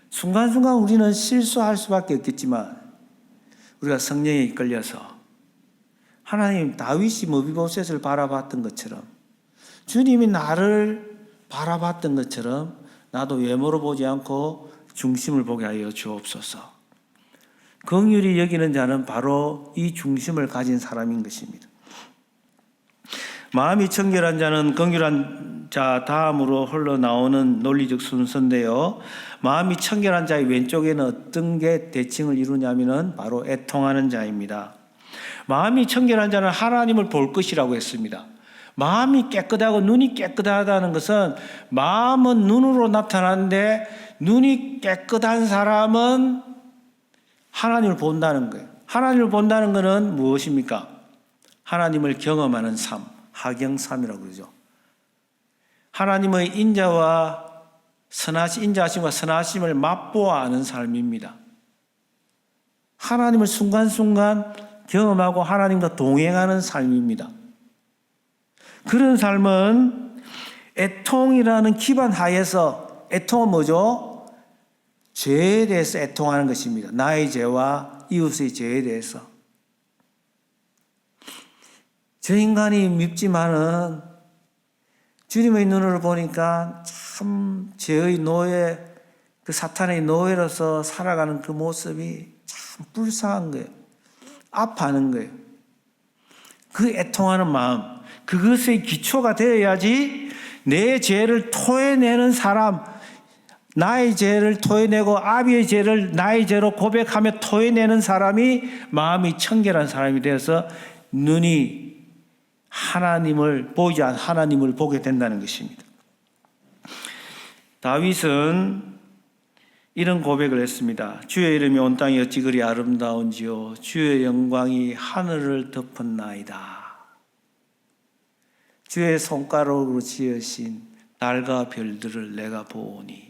순간순간 우리는 실수할 수밖에 없겠지만 우리가 성령에 이끌려서 하나님 다윗이 머비보셋을 바라봤던 것처럼 주님이 나를 바라봤던 것처럼 나도 외모로 보지 않고 중심을 보게 하여 주옵소서. 긍휼히 여기는 자는 바로 이 중심을 가진 사람인 것입니다. 마음이 청결한 자는 긍휼한 자 다음으로 흘러나오는 논리적 순서인데요. 마음이 청결한 자의 왼쪽에는 어떤 게 대칭을 이루냐면은 바로 애통하는 자입니다. 마음이 청결한 자는 하나님을 볼 것이라고 했습니다. 마음이 깨끗하고 눈이 깨끗하다는 것은 마음은 눈으로 나타나는데 눈이 깨끗한 사람은 하나님을 본다는 거예요. 하나님을 본다는 것은 무엇입니까? 하나님을 경험하는 삶, 하경삼이라고 그러죠. 하나님의 인자하심과 선하심을 맛보아 아는 삶입니다. 하나님을 순간순간 경험하고 하나님과 동행하는 삶입니다. 그런 삶은 애통이라는 기반 하에서, 애통은 뭐죠? 죄에 대해서 애통하는 것입니다. 나의 죄와 이웃의 죄에 대해서. 저 인간이 밉지만은 주님의 눈으로 보니까 참 죄의 노예, 그 사탄의 노예로서 살아가는 그 모습이 참 불쌍한 거예요. 아파하는 거예요. 그 애통하는 마음, 그것의 기초가 되어야지 내 죄를 토해내는 사람, 나의 죄를 토해내고 아비의 죄를 나의 죄로 고백하며 토해내는 사람이 마음이 청결한 사람이 되어서 눈이 하나님을 보이지 않는 하나님을 보게 된다는 것입니다. 다윗은 이런 고백을 했습니다. 주의 이름이 온 땅이 어찌 그리 아름다운지요, 주의 영광이 하늘을 덮었나이다. 주의 손가락으로 지으신 달과 별들을 내가 보오니.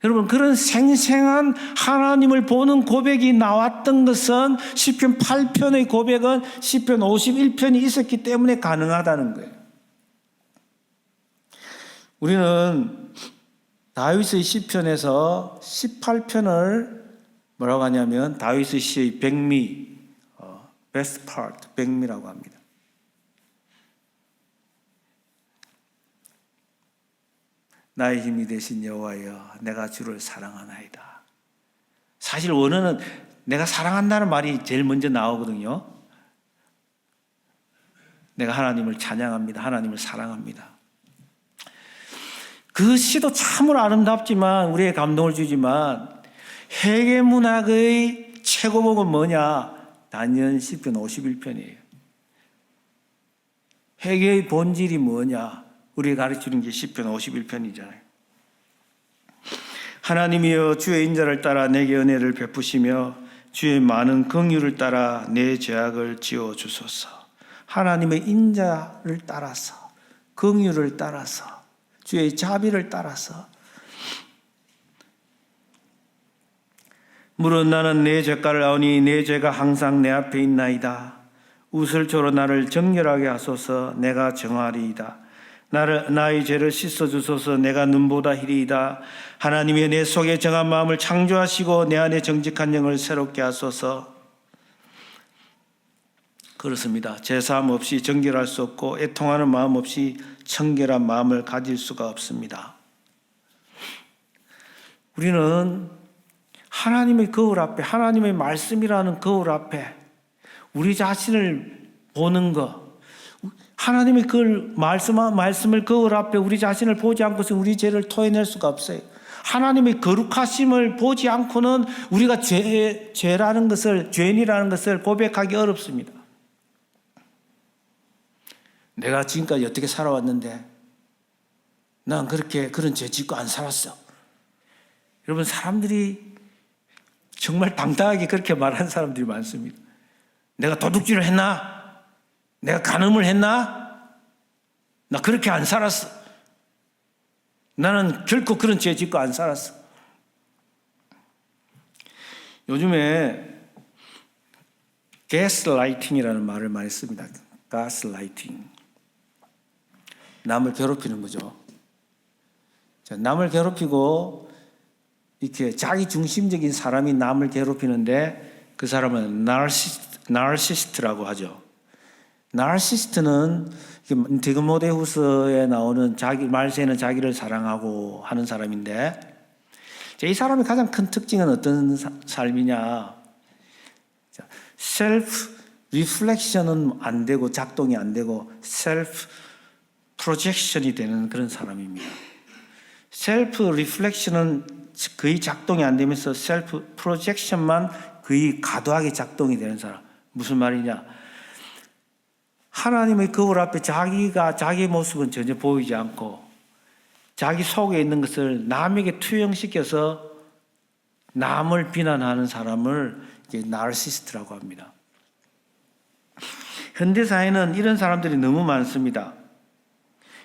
여러분, 그런 생생한 하나님을 보는 고백이 나왔던 것은 시편 8편의 고백은 시편 51편이 있었기 때문에 가능하다는 거예요. 우리는 다윗의 시편에서 18편을 뭐라고 하냐면 다윗의 시의 백미, best part, 백미라고 합니다. 나의 힘이 되신 여호와여, 내가 주를 사랑하나이다. 사실 원어는 내가 사랑한다는 말이 제일 먼저 나오거든요. 내가 하나님을 찬양합니다. 하나님을 사랑합니다. 그 시도 참으로 아름답지만 우리의 감동을 주지만 회개 문학의 최고봉은 뭐냐? 단연 시편 51편이에요. 회개의 본질이 뭐냐? 우리가 가르치는 게 시편 51편이잖아요. 하나님이여 주의 인자를 따라 내게 은혜를 베푸시며 주의 많은 긍휼을 따라 내 죄악을 지워 주소서. 하나님의 인자를 따라서, 긍휼을 따라서, 주의 자비를 따라서. 물은 나는 내 죄가를 아오니 내 죄가 항상 내 앞에 있나이다. 우슬초로 나를 정결하게 하소서. 내가 정하리이다. 나의 죄를 씻어주소서. 내가 눈보다 희리이다. 하나님의 내 속에 정한 마음을 창조하시고 내 안에 정직한 영을 새롭게 하소서. 그렇습니다. 죄사함 없이 정결할 수 없고 애통하는 마음 없이 청결한 마음을 가질 수가 없습니다. 우리는 하나님의 거울 앞에, 하나님의 말씀이라는 거울 앞에 우리 자신을 보는 것, 하나님의 그 말씀을 거울 앞에 우리 자신을 보지 않고서 우리 죄를 토해낼 수가 없어요. 하나님의 거룩하심을 보지 않고는 우리가 죄라는 것을, 죄인이라는 것을 고백하기 어렵습니다. 내가 지금까지 어떻게 살아왔는데 난 그런 죄 짓고 안 살았어. 여러분, 사람들이 정말 당당하게 그렇게 말하는 사람들이 많습니다. 내가 도둑질을 했나? 내가 간음을 했나? 나 그렇게 안 살았어. 나는 결코 그런 죄 짓고 안 살았어. 요즘에 가스라이팅이라는 말을 많이 씁니다. 가스라이팅. 남을 괴롭히는 거죠. 남을 괴롭히고 이렇게 자기 중심적인 사람이 남을 괴롭히는데 그 사람은 나르시스트라고 하죠. 나르시스트는 디모데후서에 나오는 말세는 자기를 사랑하고 하는 사람인데, 이 사람의 가장 큰 특징은 어떤 삶이냐? 셀프 리플렉션은 안 되고 작동이 안 되고 셀프 프로젝션이 되는 그런 사람입니다. 셀프 리플렉션은 거의 작동이 안 되면서 셀프 프로젝션만 거의 과도하게 작동이 되는 사람. 무슨 말이냐? 하나님의 거울 앞에 자기의 모습은 전혀 보이지 않고 자기 속에 있는 것을 남에게 투영시켜서 남을 비난하는 사람을 나르시스트라고 합니다. 현대사회는 이런 사람들이 너무 많습니다.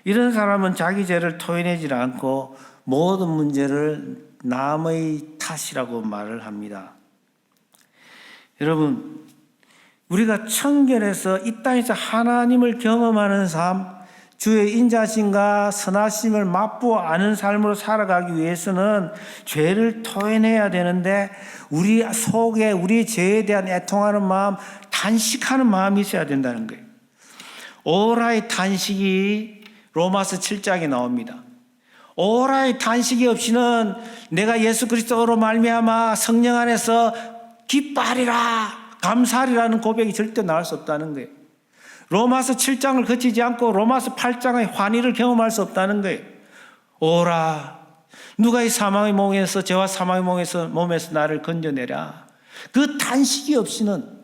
이런 사람은 자기 죄를 토해내지 않고 모든 문제를 남의 탓이라고 말을 합니다. 여러분, 우리가 청결해서 이 땅에서 하나님을 경험하는 삶, 주의 인자심과 선하심을 맛보아 아는 삶으로 살아가기 위해서는 죄를 토해내야 되는데 우리 속에 우리 죄에 대한 애통하는 마음, 단식하는 마음이 있어야 된다는 거예요. 오라의 단식이 로마서 7장에 나옵니다. 오라의 단식이 없이는 내가 예수 그리스도로 말미암아 성령 안에서 기뻐하리라, 감사하리라는 고백이 절대 나올 수 없다는 거예요. 로마서 7장을 거치지 않고 로마서 8장의 환희를 경험할 수 없다는 거예요. 오라, 누가 이 사망의 몸에서, 죄와 사망의 몸에서 나를 건져내랴. 그 단식이 없이는,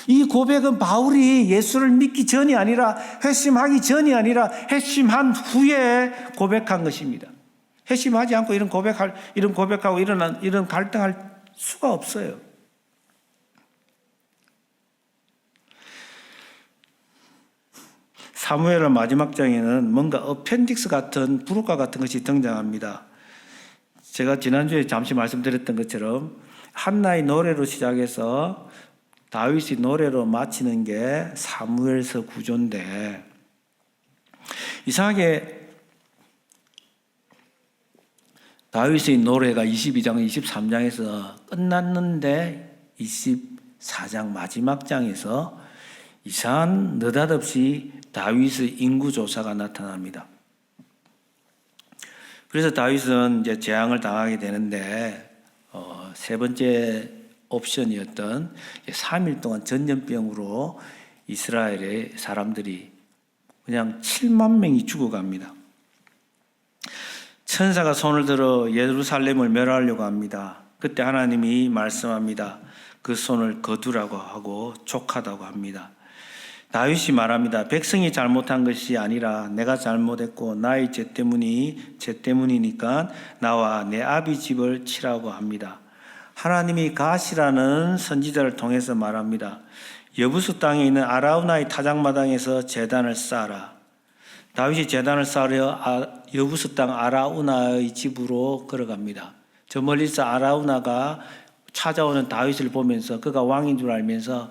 이 고백은 바울이 예수를 믿기 전이 아니라, 회심하기 전이 아니라 회심한 후에 고백한 것입니다. 회심하지 않고 이런 고백하고 이런 갈등할 수가 없어요. 사무엘의 마지막 장에는 뭔가 어펜딕스 같은 부록과 같은 것이 등장합니다. 제가 지난주에 잠시 말씀드렸던 것처럼 한나의 노래로 시작해서 다윗이 노래로 마치는 게 사무엘서 구조인데, 이상하게 다윗의 노래가 22장, 23장에서 끝났는데 24장 마지막 장에서 이상한 느닷없이 다윗의 인구조사가 나타납니다. 그래서 다윗은 이제 재앙을 당하게 되는데, 세 번째 옵션이었던 3일 동안 전염병으로 이스라엘의 사람들이 그냥 7만 명이 죽어갑니다. 천사가 손을 들어 예루살렘을 멸하려고 합니다. 그때 하나님이 말씀합니다. 그 손을 거두라고 하고 족하다고 합니다. 다윗이 말합니다. 백성이 잘못한 것이 아니라 내가 잘못했고 나의 죄 때문이니까 나와 내 아비 집을 치라고 합니다. 하나님이 갓이라는 선지자를 통해서 말합니다. 여부수 땅에 있는 아라우나의 타작마당에서 제단을 쌓아라. 다윗이 제단을 쌓으려 여부수 땅 아라우나의 집으로 걸어갑니다. 저 멀리서 아라우나가 찾아오는 다윗을 보면서 그가 왕인 줄 알면서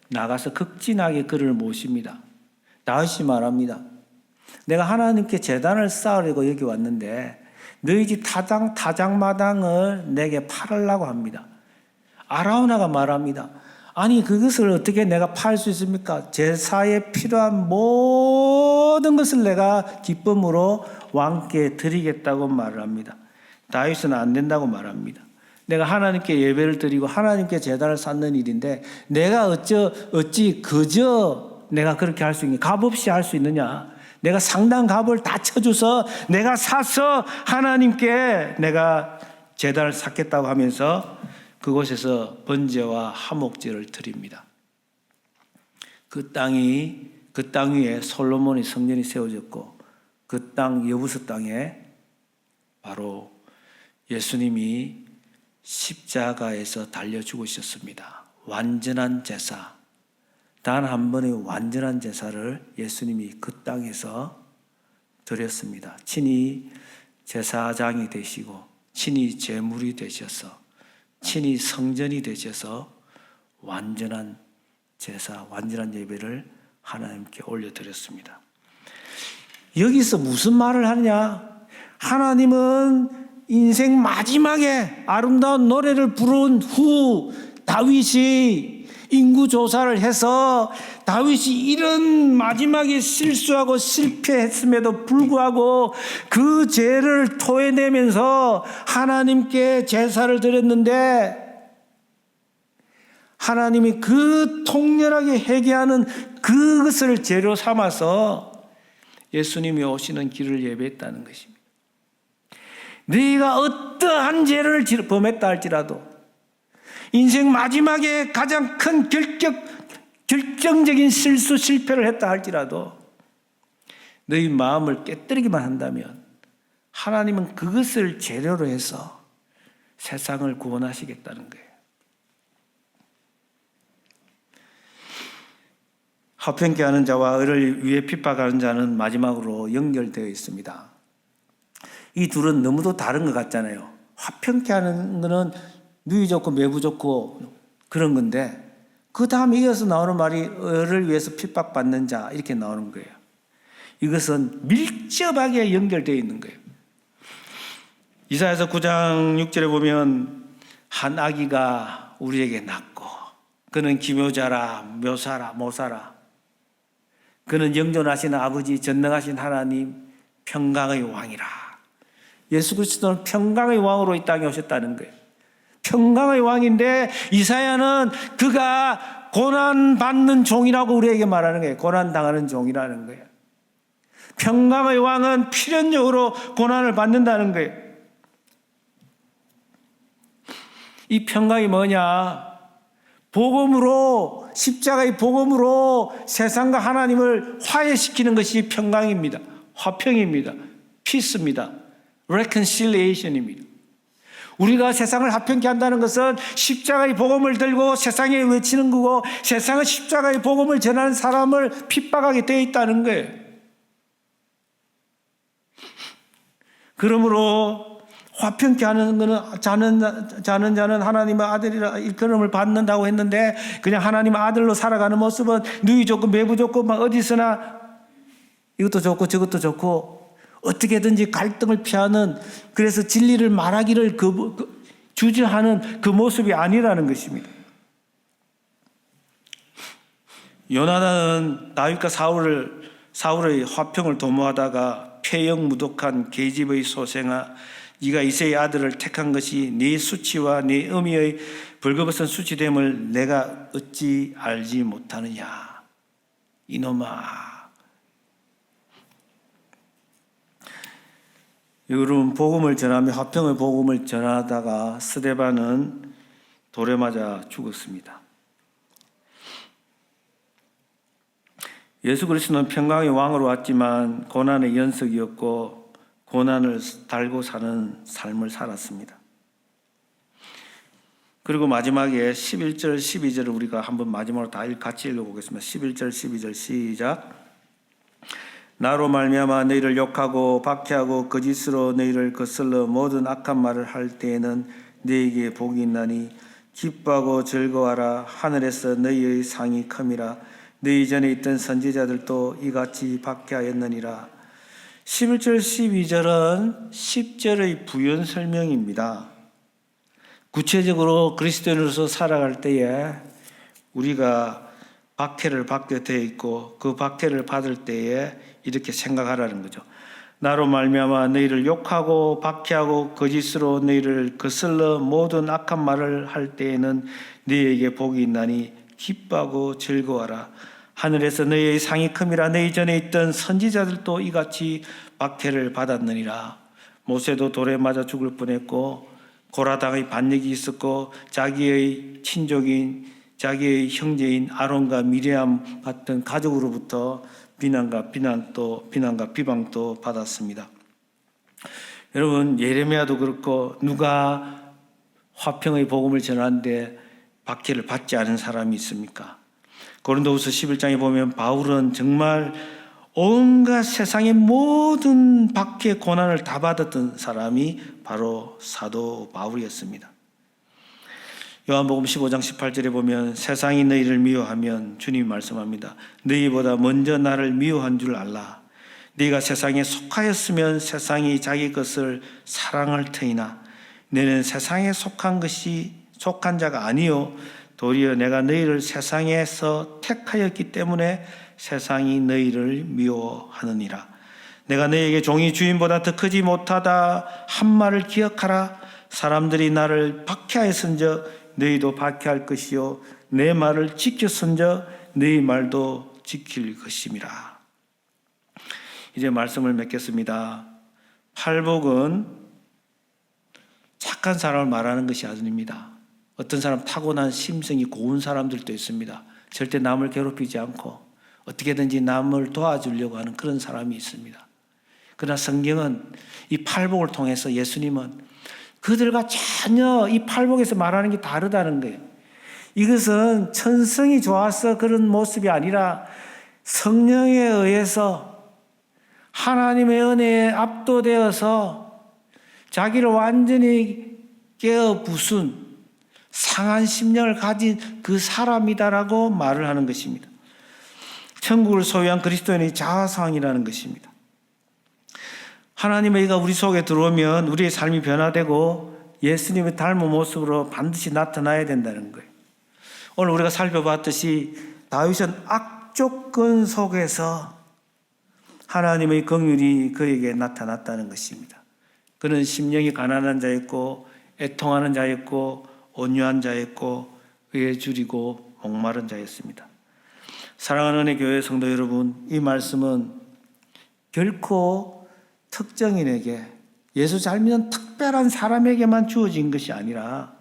나가서 극진하게 그를 모십니다. 다윗이 말합니다. 내가 하나님께 제단을 쌓으려고 여기 왔는데 너희 집 타작마당을 내게 팔으려고 합니다. 아라우나가 말합니다. 아니 그것을 어떻게 내가 팔 수 있습니까? 제사에 필요한 모든 것을 내가 기쁨으로 왕께 드리겠다고 말을 합니다. 다윗은 안 된다고 말합니다. 내가 하나님께 예배를 드리고 하나님께 제단을 쌓는 일인데 내가 어찌 그저 내가 그렇게 할 수 있냐? 값없이 할 수 있느냐? 내가 상당 값을 다 쳐줘서 내가 사서 하나님께 내가 제단을 쌓겠다고 하면서 그곳에서 번제와 화목제를 드립니다. 그 땅 위에 솔로몬의 성전이 세워졌고 그 땅 여부수 땅에 바로 예수님이 십자가에서 달려 죽으셨습니다. 완전한 제사, 단 한 번의 완전한 제사를 예수님이 그 땅에서 드렸습니다. 친히 제사장이 되시고 친히 제물이 되셔서 친히 성전이 되셔서 완전한 제사, 완전한 예배를 하나님께 올려드렸습니다. 여기서 무슨 말을 하느냐? 하나님은 인생 마지막에 아름다운 노래를 부른 후 다윗이 인구조사를 해서 다윗이 이런 마지막에 실수하고 실패했음에도 불구하고 그 죄를 토해내면서 하나님께 제사를 드렸는데 하나님이 그 통렬하게 회개하는 그것을 재료 삼아서 예수님이 오시는 길을 예배했다는 것입니다. 너희가 어떠한 죄를 범했다 할지라도 인생 마지막에 가장 큰 결정적인 실패를 했다 할지라도 너희 마음을 깨뜨리기만 한다면 하나님은 그것을 재료로 해서 세상을 구원하시겠다는 거예요. 화평케 하는 자와 을을 위해 핍박하는 자는 마지막으로 연결되어 있습니다. 이 둘은 너무도 다른 것 같잖아요. 화평케 하는 것은 누이 좋고 매부 좋고 그런 건데 그 다음에 이어서 나오는 말이 을을 위해서 핍박받는 자 이렇게 나오는 거예요. 이것은 밀접하게 연결되어 있는 거예요. 이사야서 9장 6절에 보면 한 아기가 우리에게 낳고 그는 기묘자라 묘사라 모사라 그는 영존하신 아버지 전능하신 하나님 평강의 왕이라. 예수 그리스도는 평강의 왕으로 이 땅에 오셨다는 거예요. 평강의 왕인데 이사야는 그가 고난받는 종이라고 우리에게 말하는 거예요. 고난당하는 종이라는 거예요. 평강의 왕은 필연적으로 고난을 받는다는 거예요. 이 평강이 뭐냐? 복음으로, 십자가의 복음으로 세상과 하나님을 화해시키는 것이 평강입니다. 화평입니다. 피스입니다. reconciliation입니다. 우리가 세상을 화평케 한다는 것은 십자가의 복음을 들고 세상에 외치는 거고 세상은 십자가의 복음을 전하는 사람을 핍박하게 되어 있다는 거예요. 그러므로 화평케 하는 것은 자는 자는 하나님의 아들이라 일컬음을 받는다고 했는데 그냥 하나님의 아들로 살아가는 모습은 누이 좋고 매부 좋고 막 어디서나 이것도 좋고 저것도 좋고 어떻게든지 갈등을 피하는 그래서 진리를 말하기를 주저하는 그 모습이 아니라는 것입니다. 요나단은 다윗과 사울의 화평을 도모하다가 폐역무독한 계집의 소생아 네가 이새의 아들을 택한 것이 네 수치와 네 어미의 벌거벗은 수치됨을 내가 어찌 알지 못하느냐. 이놈아 여러분, 복음을 전하며 화평의 복음을 전하다가 스데반은 돌에 맞아 죽었습니다. 예수 그리스도는 평강의 왕으로 왔지만 고난의 연속이었고 고난을 달고 사는 삶을 살았습니다. 그리고 마지막에 11절, 12절을 우리가 한번 마지막으로 다 같이 읽어보겠습니다. 11절, 12절 시작. 나로 말미암아 너희를 욕하고 박해하고 거짓으로 너희를 거슬러 모든 악한 말을 할 때에는 너희에게 복이 있나니 기뻐하고 즐거워하라. 하늘에서 너희의 상이 큼이라. 너희 전에 있던 선지자들도 이같이 박해하였느니라. 11절, 12절은 10절의 부연 설명입니다. 구체적으로 그리스도인으로서 살아갈 때에 우리가 박해를 받게 되어 있고 그 박해를 받을 때에 이렇게 생각하라는 거죠. 나로 말미암아 너희를 욕하고 박해하고 거짓으로 너희를 거슬러 모든 악한 말을 할 때에는 너희에게 복이 있나니 기뻐하고 즐거워하라. 하늘에서 너희의 상이 큼이라. 너희 전에 있던 선지자들도 이같이 박해를 받았느니라. 모세도 돌에 맞아 죽을 뻔했고 고라당의 반역이 있었고 자기의 친족인 자기의 형제인 아론과 미리암 같은 가족으로부터 비난과 비방도 받았습니다. 여러분, 예레미야도 그렇고 누가 화평의 복음을 전하는데 박해를 받지 않은 사람이 있습니까? 고린도후서 11장에 보면 바울은 정말 온갖 세상의 모든 박해 고난을 다 받았던 사람이 바로 사도 바울이었습니다. 요한복음 15장 18절에 보면 세상이 너희를 미워하면 주님이 말씀합니다. 너희보다 먼저 나를 미워한 줄 알라. 네가 세상에 속하였으면 세상이 자기 것을 사랑할 터이나 너는 세상에 속한 자가 아니요 도리어 내가 너희를 세상에서 택하였기 때문에 세상이 너희를 미워하느니라. 내가 너희에게 종이 주인보다 더 크지 못하다 한 말을 기억하라. 사람들이 나를 박해하였은즉 너희도 박해할 것이요 내 말을 지켰은즉 너희 말도 지킬 것임이라. 이제 말씀을 맺겠습니다. 팔복은 착한 사람을 말하는 것이 아닙니다. 어떤 사람 타고난 심성이 고운 사람들도 있습니다. 절대 남을 괴롭히지 않고 어떻게든지 남을 도와주려고 하는 그런 사람이 있습니다. 그러나 성경은 이 팔복을 통해서 예수님은 그들과 전혀 이 팔복에서 말하는 게 다르다는 거예요. 이것은 천성이 좋아서 그런 모습이 아니라 성령에 의해서 하나님의 은혜에 압도되어서 자기를 완전히 깨어 부순 상한 심령을 가진 그 사람이다라고 말을 하는 것입니다. 천국을 소유한 그리스도인의 자아상이라는 것입니다. 하나님의 의가 우리 속에 들어오면 우리의 삶이 변화되고 예수님의 닮은 모습으로 반드시 나타나야 된다는 거예요. 오늘 우리가 살펴봤듯이 다윗은 악조건 속에서 하나님의 긍휼이 그에게 나타났다는 것입니다. 그는 심령이 가난한 자였고 애통하는 자였고 온유한 자였고 의에 줄이고 목마른 자였습니다. 사랑하는 은혜 교회 성도 여러분, 이 말씀은 결코 특정인에게 예수 잘 믿는 특별한 사람에게만 주어진 것이 아니라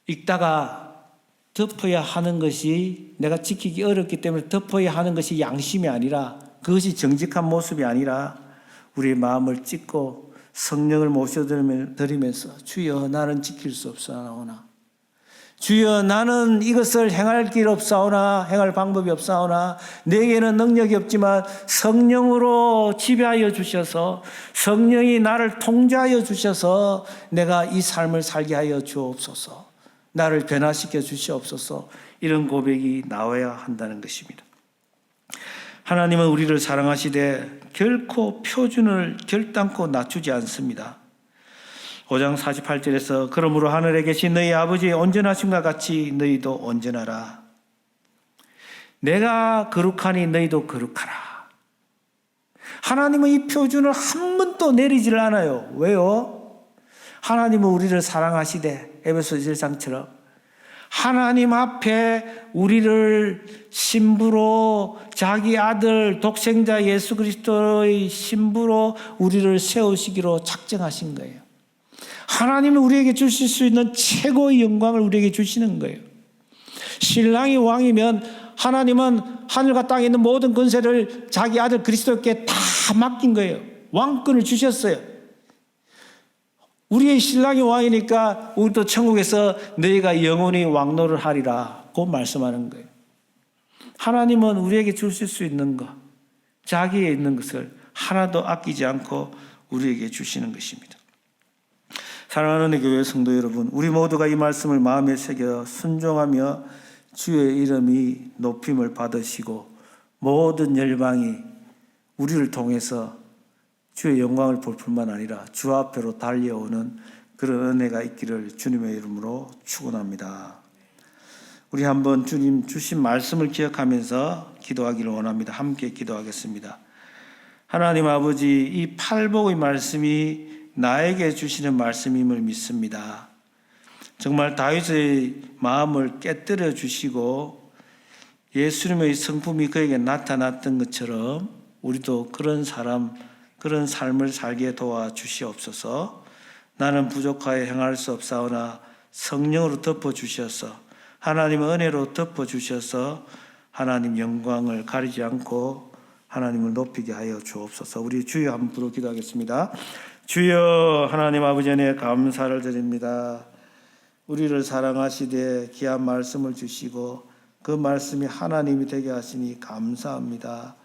읽다가 덮어야 하는 것이 내가 지키기 어렵기 때문에 덮어야 하는 것이 양심이 아니라 그것이 정직한 모습이 아니라 우리의 마음을 찢고 성령을 모셔드리면서 주여 나는 지킬 수 없사오나 주여 나는 이것을 행할 길 없사오나 행할 방법이 없사오나 내게는 능력이 없지만 성령으로 지배하여 주셔서 성령이 나를 통제하여 주셔서 내가 이 삶을 살게 하여 주옵소서 나를 변화시켜 주시옵소서 이런 고백이 나와야 한다는 것입니다. 하나님은 우리를 사랑하시되 결코 표준을 결단코 낮추지 않습니다. 5장 48절에서 그러므로 하늘에 계신 너희 아버지의 온전하심과 같이 너희도 온전하라. 내가 거룩하니 너희도 거룩하라. 하나님은 이 표준을 한 번도 내리질 않아요. 왜요? 하나님은 우리를 사랑하시되 에베소 1장처럼 하나님 앞에 우리를 신부로 자기 아들 독생자 예수 그리스도의 신부로 우리를 세우시기로 작정하신 거예요. 하나님은 우리에게 주실 수 있는 최고의 영광을 우리에게 주시는 거예요. 신랑이 왕이면 하나님은 하늘과 땅에 있는 모든 권세를 자기 아들 그리스도께 다 맡긴 거예요. 왕권을 주셨어요. 우리의 신랑이 왕이니까 우리도 천국에서 너희가 영원히 왕노를 하리라 고 말씀하는 거예요. 하나님은 우리에게 주실 수 있는 것, 자기에 있는 것을 하나도 아끼지 않고 우리에게 주시는 것입니다. 사랑하는 교회 성도 여러분, 우리 모두가 이 말씀을 마음에 새겨 순종하며 주의 이름이 높임을 받으시고 모든 열방이 우리를 통해서 주의 영광을 볼 뿐만 아니라 주 앞으로 달려오는 그런 은혜가 있기를 주님의 이름으로 축원합니다. 우리 한번 주님 주신 말씀을 기억하면서 기도하기를 원합니다. 함께 기도하겠습니다. 하나님 아버지, 이 팔복의 말씀이 나에게 주시는 말씀임을 믿습니다. 정말 다윗의 마음을 깨뜨려 주시고 예수님의 성품이 그에게 나타났던 것처럼 우리도 그런 사람, 그런 삶을 살게 도와주시옵소서. 나는 부족하여 행할 수 없사오나 성령으로 덮어주셔서 하나님의 은혜로 덮어주셔서 하나님 영광을 가리지 않고 하나님을 높이게 하여 주옵소서. 우리 주여 한번 부르 기도하겠습니다. 주여, 하나님 아버지 은혜에 감사를 드립니다. 우리를 사랑하시되 귀한 말씀을 주시고 그 말씀이 하나님이 되게 하시니 감사합니다.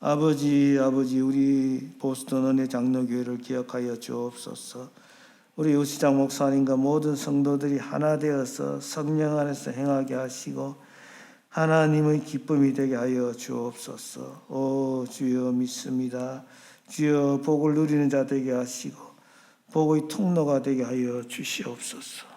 아버지 우리 보스턴 은혜 장로교회를 기억하여 주옵소서. 우리 유시장 목사님과 모든 성도들이 하나 되어서 성령 안에서 행하게 하시고 하나님의 기쁨이 되게 하여 주옵소서. 오 주여 믿습니다. 주여 복을 누리는 자 되게 하시고 복의 통로가 되게 하여 주시옵소서.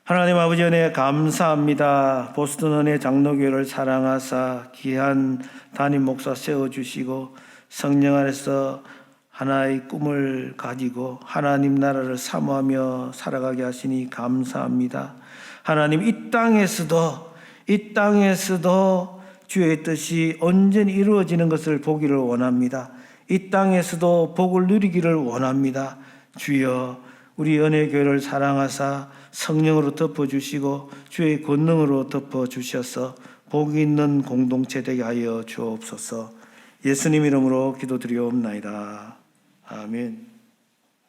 하나님 아버지 은혜 감사합니다. 보스턴 은혜 장로교회를 사랑하사 귀한 담임 목사 세워주시고 성령 안에서 하나의 꿈을 가지고 하나님 나라를 사모하며 살아가게 하시니 감사합니다. 하나님 이 땅에서도 주의 뜻이 온전히 이루어지는 것을 보기를 원합니다. 이 땅에서도 복을 누리기를 원합니다. 주여, 우리 은혜교회를 사랑하사 성령으로 덮어주시고 주의 권능으로 덮어주셔서 복이 있는 공동체 되게 하여 주옵소서. 예수님 이름으로 기도드리옵나이다. 아멘.